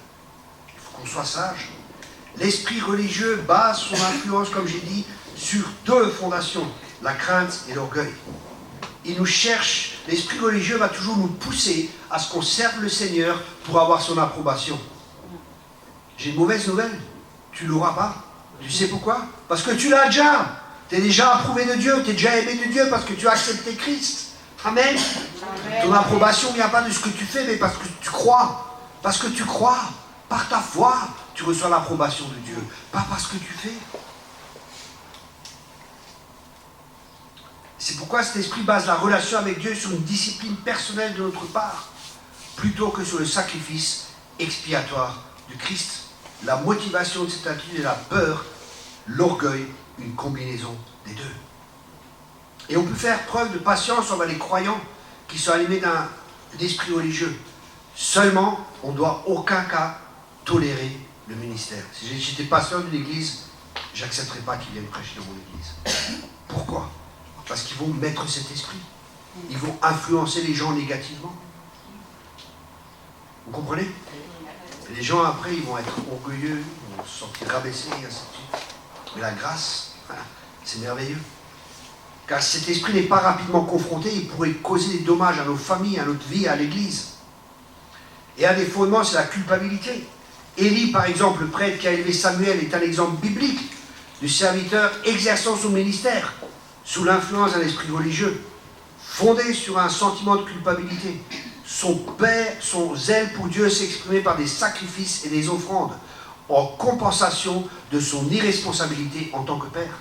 Il faut qu'on soit sage. L'esprit religieux base son influence, comme j'ai dit, sur deux fondations, la crainte et l'orgueil. Il nous cherche, l'esprit religieux va toujours nous pousser à ce qu'on serve le Seigneur pour avoir son approbation. J'ai une mauvaise nouvelle, tu ne l'auras pas. Tu sais pourquoi? Parce que tu l'as déjà. Tu es déjà approuvé de Dieu, tu es déjà aimé de Dieu parce que tu as accepté Christ. Amen. Amen. Ton approbation ne vient pas de ce que tu fais, mais parce que tu crois. Parce que tu crois, par ta foi, tu reçois l'approbation de Dieu. Pas parce que tu fais. C'est pourquoi cet esprit base la relation avec Dieu sur une discipline personnelle de notre part, plutôt que sur le sacrifice expiatoire du Christ. La motivation de cette attitude est la peur, l'orgueil, une combinaison des deux. Et on peut faire preuve de patience envers les croyants qui sont animés d'un esprit religieux. Seulement, on ne doit aucun cas tolérer le ministère. Si j'étais pasteur d'une église, j'accepterais pas qu'ils viennent prêcher dans mon église. Pourquoi? Parce qu'ils vont mettre cet esprit. Ils vont influencer les gens négativement. Vous comprenez? Les gens après, ils vont être orgueilleux, ils vont se sentir rabaissés, et ainsi de suite. Mais la grâce, c'est merveilleux. Car si cet esprit n'est pas rapidement confronté, il pourrait causer des dommages à nos familles, à notre vie, à l'église. Et un des fondements, c'est la culpabilité. Élie, par exemple, le prêtre qui a élevé Samuel, est un exemple biblique du serviteur exerçant son ministère sous l'influence d'un esprit religieux, fondé sur un sentiment de culpabilité. Son zèle pour Dieu s'exprimait par des sacrifices et des offrandes, en compensation de son irresponsabilité en tant que père.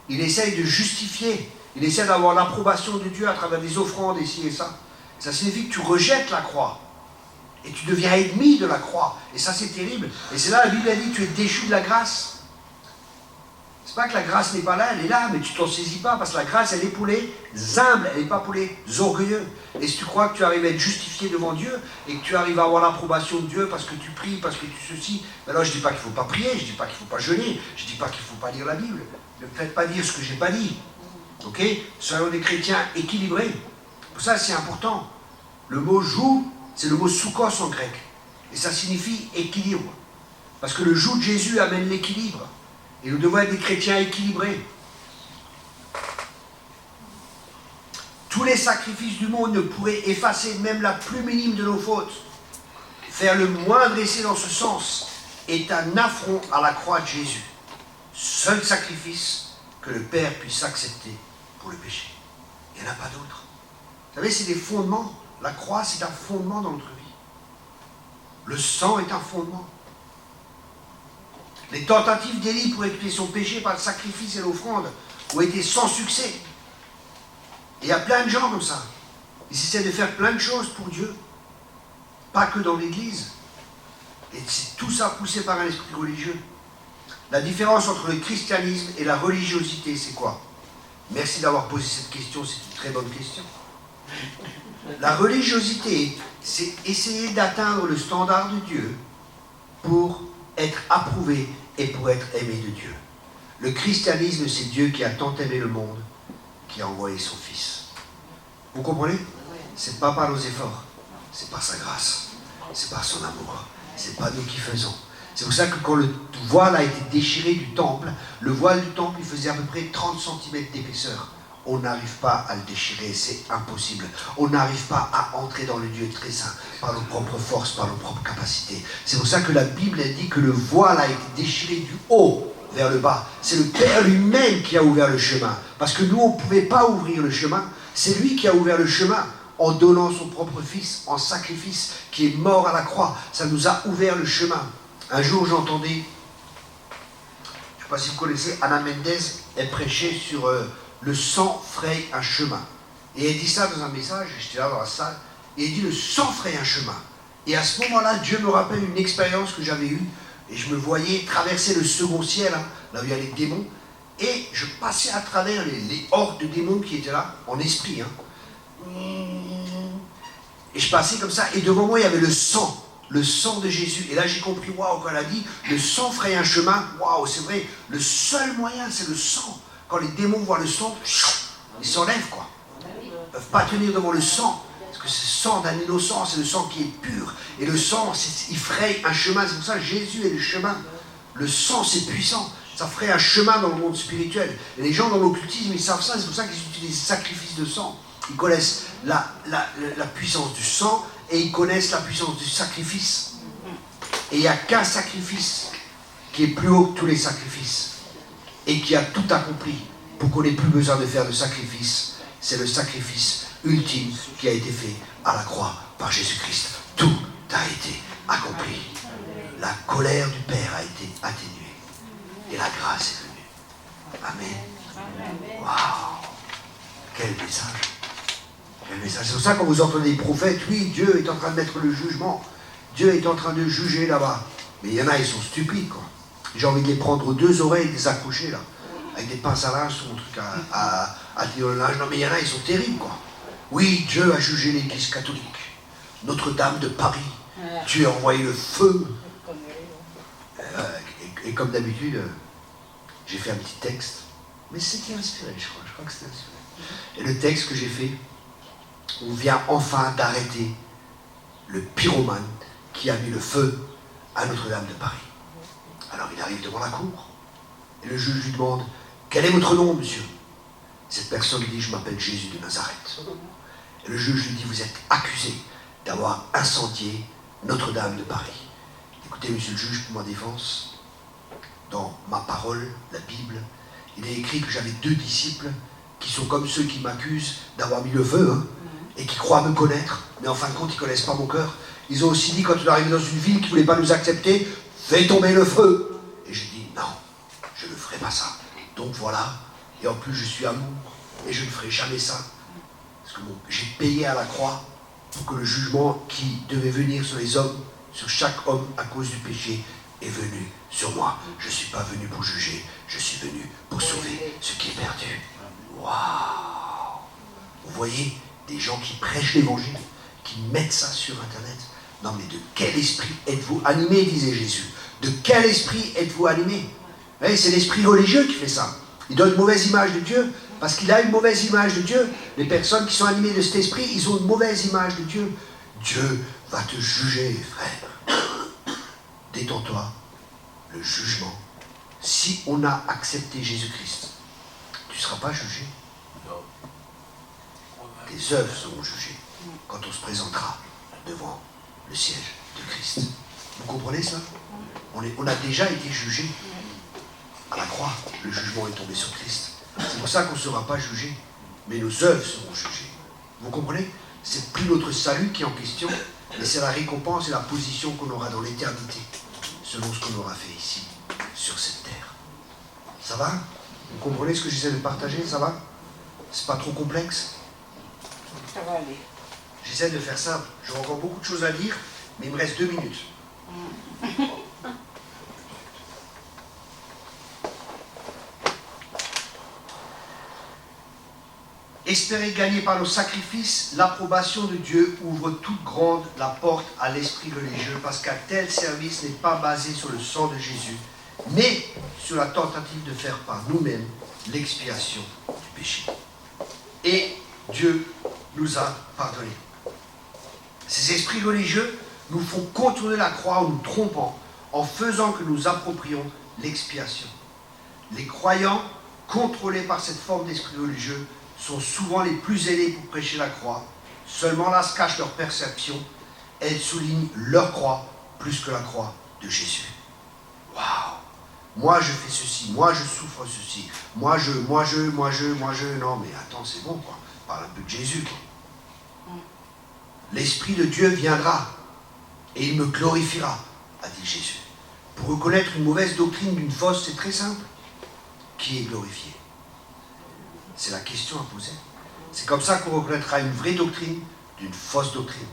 Il essaye de justifier, il essaie d'avoir l'approbation de Dieu à travers des offrandes et ci et ça. Ça signifie que tu rejettes la croix. Et tu deviens ennemi de la croix. Et ça, c'est terrible. Et c'est là, la Bible a dit, tu es déchu de la grâce. C'est pas que la grâce n'est pas là, elle est là, mais tu t'en saisis pas, parce que la grâce, elle est pour les humbles, elle n'est pas pour les orgueilleux. Et si tu crois que tu arrives à être justifié devant Dieu, et que tu arrives à avoir l'approbation de Dieu parce que tu pries, parce que tu ceci, ben alors je ne dis pas qu'il ne faut pas prier, je ne dis pas qu'il ne faut pas jeûner, je ne dis pas qu'il ne faut pas lire la Bible. Ne me faites pas dire ce que je n'ai pas dit. Ok? Soyons des chrétiens équilibrés. Pour ça, c'est important. Le mot joug, c'est le mot soukos en grec. Et ça signifie équilibre. Parce que le joug de Jésus amène l'équilibre. Et nous devons être des chrétiens équilibrés. Tous les sacrifices du monde ne pourraient effacer même la plus minime de nos fautes. Faire le moindre essai dans ce sens est un affront à la croix de Jésus. Seul sacrifice que le Père puisse accepter pour le péché. Il n'y en a pas d'autre. Vous savez, c'est des fondements. La croix, c'est un fondement dans notre vie. Le sang est un fondement. Les tentatives d'Élie pour expier son péché par le sacrifice et l'offrande ont été sans succès. Et il y a plein de gens comme ça. Ils essaient de faire plein de choses pour Dieu. Pas que dans l'église. Et c'est tout ça poussé par un esprit religieux. La différence entre le christianisme et la religiosité, c'est quoi? Merci d'avoir posé cette question, c'est une très bonne question. La religiosité, c'est essayer d'atteindre le standard de Dieu pour être approuvé et pour être aimé de Dieu. Le christianisme, c'est Dieu qui a tant aimé le monde, qui a envoyé son Fils. Vous comprenez? C'est pas par nos efforts, c'est par sa grâce, c'est par son amour, c'est pas nous qui faisons. C'est pour ça que quand le voile a été déchiré du temple, le voile du temple, il faisait à peu près 30 cm d'épaisseur. On n'arrive pas à le déchirer, c'est impossible. On n'arrive pas à entrer dans le Dieu très saint par nos propres forces, par nos propres capacités. C'est pour ça que la Bible dit que le voile a été déchiré du haut vers le bas. C'est le Père lui-même qui a ouvert le chemin. Parce que nous, on ne pouvait pas ouvrir le chemin. C'est lui qui a ouvert le chemin en donnant son propre Fils en sacrifice, qui est mort à la croix. Ça nous a ouvert le chemin. Un jour, j'entendais, je ne sais pas si vous connaissez, Ana Mendez, elle prêchait sur le sang fraye un chemin. Et elle dit ça dans un message, j'étais là dans la salle, et elle dit le sang fraye un chemin. Et à ce moment-là, Dieu me rappelle une expérience que j'avais eue, et je me voyais traverser le second ciel, là où il y a les démons, et je passais à travers les hordes de démons qui étaient là, en esprit. Et je passais comme ça, et devant moi, il y avait le sang de Jésus. Et là, j'ai compris, waouh, quand elle a dit, le sang fraye un chemin, waouh, c'est vrai, le seul moyen, c'est le sang. Quand les démons voient le sang, ils s'enlèvent, quoi. Ils ne peuvent pas tenir devant le sang. Parce que c'est le sang d'un innocent, c'est le sang qui est pur. Et le sang, il fraye un chemin. C'est pour ça que Jésus est le chemin. Le sang, c'est puissant. Ça fraye un chemin dans le monde spirituel. Et les gens dans l'occultisme, ils savent ça. C'est pour ça qu'ils utilisent des sacrifices de sang. Ils connaissent la puissance du sang et ils connaissent la puissance du sacrifice. Et il n'y a qu'un sacrifice qui est plus haut que tous les sacrifices et qui a tout accompli pour qu'on n'ait plus besoin de faire de sacrifice. C'est le sacrifice ultime qui a été fait à la croix par Jésus-Christ. Tout a été accompli. La colère du Père a été atténuée et la grâce est venue. Amen. Waouh! Quel message! C'est pour ça que quand vous entendez les prophètes, oui, Dieu est en train de mettre le jugement. Dieu est en train de juger là-bas. Mais il y en a, ils sont stupides, quoi. J'ai envie de les prendre aux deux oreilles et de les accrocher, là. Avec des pinces à linge, son truc à tirer le linge. Non, mais il y en a, ils sont terribles, quoi. Oui, Dieu a jugé l'Église catholique. Notre-Dame de Paris. Dieu a envoyé le feu. Et comme d'habitude, j'ai fait un petit texte. Mais c'était inspiré, je crois que c'était inspiré. Et le texte que j'ai fait, on vient enfin d'arrêter le pyromane qui a mis le feu à Notre-Dame de Paris. Alors il arrive devant la cour, et le juge lui demande « Quel est votre nom, monsieur ?» Cette personne dit « Je m'appelle Jésus de Nazareth. » Et le juge lui dit « Vous êtes accusé d'avoir incendié Notre-Dame de Paris. » Écoutez, monsieur le juge, pour ma défense, dans ma parole, la Bible, il est écrit que j'avais 2 disciples qui sont comme ceux qui m'accusent d'avoir mis le feu, et qui croient me connaître, mais en fin de compte, ils ne connaissent pas mon cœur. Ils ont aussi dit, quand on est arrivé dans une ville qui ne voulait pas nous accepter, fais tomber le feu. Et j'ai dit, non, je ne ferai pas ça. Donc voilà, et en plus je suis amour, et je ne ferai jamais ça. Parce que j'ai payé à la croix pour que le jugement qui devait venir sur les hommes, sur chaque homme à cause du péché, est venu sur moi. Je ne suis pas venu pour juger, je suis venu pour sauver ce qui est perdu. Waouh! Vous voyez, des gens qui prêchent l'évangile, qui mettent ça sur Internet. Non mais de quel esprit êtes-vous animé, disait Jésus. De quel esprit êtes-vous animé? Vous voyez, c'est l'esprit religieux qui fait ça. Il donne une mauvaise image de Dieu, parce qu'il a une mauvaise image de Dieu. Les personnes qui sont animées de cet esprit, ils ont une mauvaise image de Dieu. Dieu va te juger, frère. Détends-toi. Le jugement. Si on a accepté Jésus-Christ, tu ne seras pas jugé. Tes œuvres seront jugées quand on se présentera devant le siège de Christ. Vous comprenez ça? On a déjà été jugé à la croix. Le jugement est tombé sur Christ. C'est pour ça qu'on ne sera pas jugé, mais nos œuvres seront jugées. Vous comprenez? C'est plus notre salut qui est en question, mais c'est la récompense et la position qu'on aura dans l'éternité, selon ce qu'on aura fait ici, sur cette terre. Ça va? Vous comprenez ce que j'essaie de partager? Ça va? C'est pas trop complexe? Ça va aller. J'essaie de faire simple. J'aurai encore beaucoup de choses à dire, mais il me reste 2 minutes. Espérer gagner par nos sacrifices l'approbation de Dieu ouvre toute grande la porte à l'esprit religieux, parce qu'un tel service n'est pas basé sur le sang de Jésus, mais sur la tentative de faire par nous-mêmes l'expiation du péché. Et Dieu nous a pardonné. Ces esprits religieux nous font contourner la croix en nous trompant, en faisant que nous approprions l'expiation. Les croyants, contrôlés par cette forme d'esprit religieux, sont souvent les plus aidés pour prêcher la croix. Seulement là se cache leur perception. Elles soulignent leur croix plus que la croix de Jésus. Waouh! Moi je fais ceci, moi je souffre ceci, moi je, non mais attends, c'est bon quoi. Parle un peu de Jésus, quoi. L'Esprit de Dieu viendra et il me glorifiera, a dit Jésus. Pour reconnaître une mauvaise doctrine d'une fausse, c'est très simple. Qui est glorifié? C'est la question à poser. C'est comme ça qu'on reconnaîtra une vraie doctrine d'une fausse doctrine.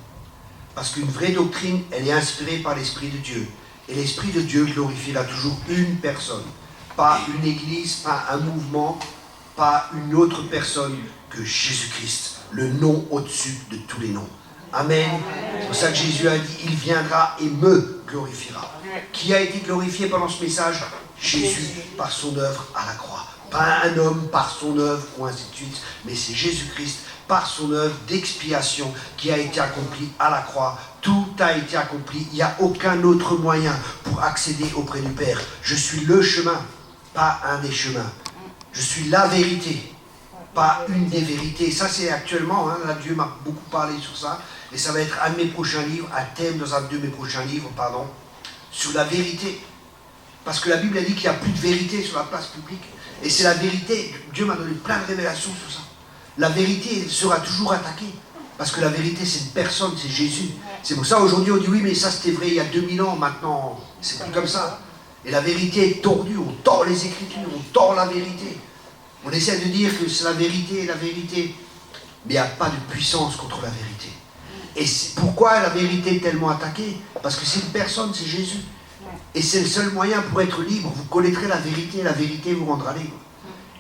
Parce qu'une vraie doctrine, elle est inspirée par l'Esprit de Dieu. Et l'Esprit de Dieu glorifiera toujours une personne. Pas une église, pas un mouvement, pas une autre personne que Jésus-Christ, le nom au-dessus de tous les noms. Amen. C'est pour ça que Jésus a dit, il viendra et me glorifiera. Qui a été glorifié pendant ce message? Jésus, par son œuvre à la croix. Pas un homme par son œuvre, ou ainsi de suite, mais c'est Jésus-Christ par son œuvre d'expiation qui a été accomplie à la croix. Tout a été accompli. Il n'y a aucun autre moyen pour accéder auprès du Père. Je suis le chemin, pas un des chemins. Je suis la vérité, pas une des vérités. Ça, c'est actuellement, là, Dieu m'a beaucoup parlé sur ça. Et ça va être un de mes prochains livres, un thème dans un de mes prochains livres, sur la vérité. Parce que la Bible a dit qu'il n'y a plus de vérité sur la place publique. Et c'est la vérité. Dieu m'a donné plein de révélations sur ça. La vérité sera toujours attaquée. Parce que la vérité, c'est une personne, c'est Jésus. C'est pour ça aujourd'hui on dit oui, mais ça c'était vrai il y a 2000 ans, maintenant c'est plus comme ça. Et la vérité est tordue, on tord les Écritures, on tord la vérité. On essaie de dire que c'est la vérité, mais il n'y a pas de puissance contre la vérité. Et pourquoi la vérité est tellement attaquée? Parce que c'est une personne, c'est Jésus. Et c'est le seul moyen pour être libre. Vous connaîtrez la vérité vous rendra libre.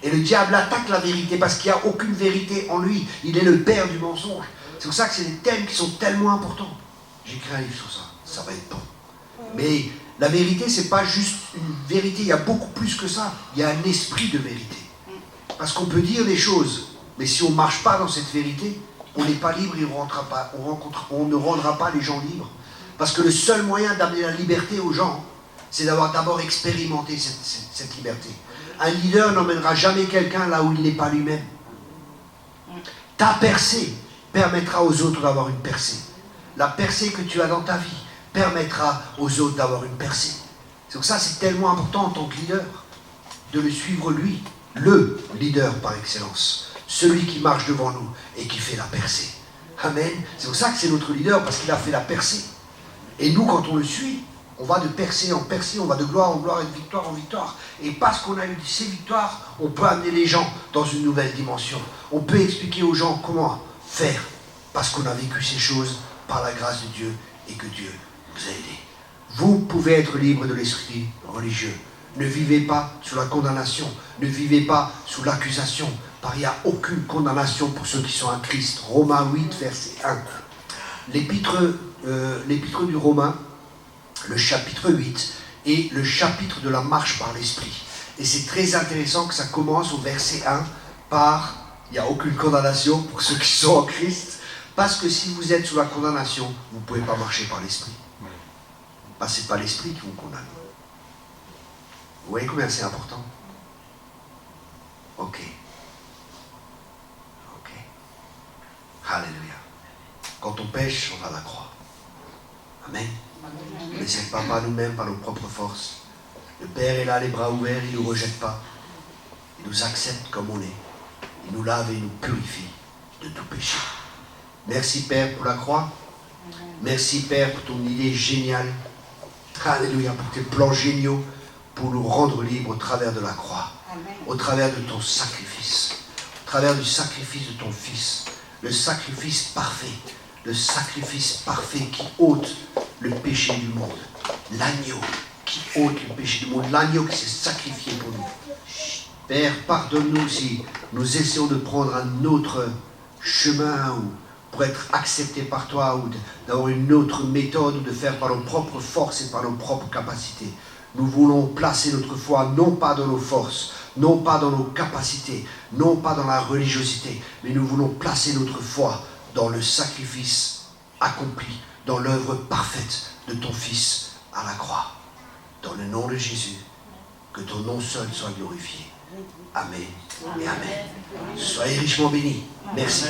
Et le diable attaque la vérité parce qu'il n'y a aucune vérité en lui. Il est le père du mensonge. C'est pour ça que c'est des thèmes qui sont tellement importants. J'écris un livre sur ça. Ça va être bon. Mais La vérité, c'est pas juste une vérité, il y a beaucoup plus que ça. Il y a un esprit de vérité. Parce qu'on peut dire des choses, mais si on ne marche pas dans cette vérité, on n'est pas libre et on ne rendra pas les gens libres. Parce que le seul moyen d'amener la liberté aux gens, c'est d'avoir d'abord expérimenté cette liberté. Un leader n'emmènera jamais quelqu'un là où il n'est pas lui-même. Ta percée permettra aux autres d'avoir une percée. La percée que tu as dans ta vie permettra aux autres d'avoir une percée. C'est pour ça que c'est tellement important en tant que leader de le suivre lui, le leader par excellence, celui qui marche devant nous et qui fait la percée. Amen. C'est pour ça que c'est notre leader, parce qu'il a fait la percée. Et nous, quand on le suit, on va de percée en percée, on va de gloire en gloire et de victoire en victoire. Et parce qu'on a eu ces victoires, on peut amener les gens dans une nouvelle dimension. On peut expliquer aux gens comment faire, parce qu'on a vécu ces choses par la grâce de Dieu et que Dieu nous a aidés. Vous pouvez être libre de l'esprit religieux. Ne vivez pas sous la condamnation, ne vivez pas sous l'accusation, car il n'y a aucune condamnation pour ceux qui sont en Christ. Romains 8, verset 1. L'épître du Romain, le chapitre 8, et le chapitre de la marche par l'esprit. Et c'est très intéressant que ça commence au verset 1 par « il n'y a aucune condamnation pour ceux qui sont en Christ », parce que si vous êtes sous la condamnation, vous ne pouvez pas marcher par l'esprit. Parce que ce n'est pas l'esprit qui vous condamne. Vous voyez combien c'est important? Ok. Ok. Alléluia. Quand on pêche, on va à la croix. Amen. Mais ce n'est pas par nous-mêmes, par nos propres forces. Le Père est là, les bras ouverts, il ne nous rejette pas. Il nous accepte comme on est. Il nous lave et il nous purifie de tout péché. Merci Père pour la croix. Merci Père pour ton idée géniale. Alléluia, pour tes plans géniaux, pour nous rendre libres au travers de la croix. Amen. Au travers de ton sacrifice. Au travers du sacrifice de ton Fils. Le sacrifice parfait. Le sacrifice parfait qui ôte le péché du monde. L'agneau qui ôte le péché du monde. L'agneau qui s'est sacrifié pour nous. Père, pardonne-nous si nous essayons de prendre un autre chemin ou pour être acceptés par toi ou d'avoir une autre méthode ou de faire par nos propres forces et par nos propres capacités. Nous voulons placer notre foi non pas dans nos forces, non pas dans nos capacités, non pas dans la religiosité, mais nous voulons placer notre foi dans le sacrifice accompli, dans l'œuvre parfaite de ton Fils à la croix. Dans le nom de Jésus, que ton nom seul soit glorifié. Amen et Amen. Soyez richement bénis. Merci.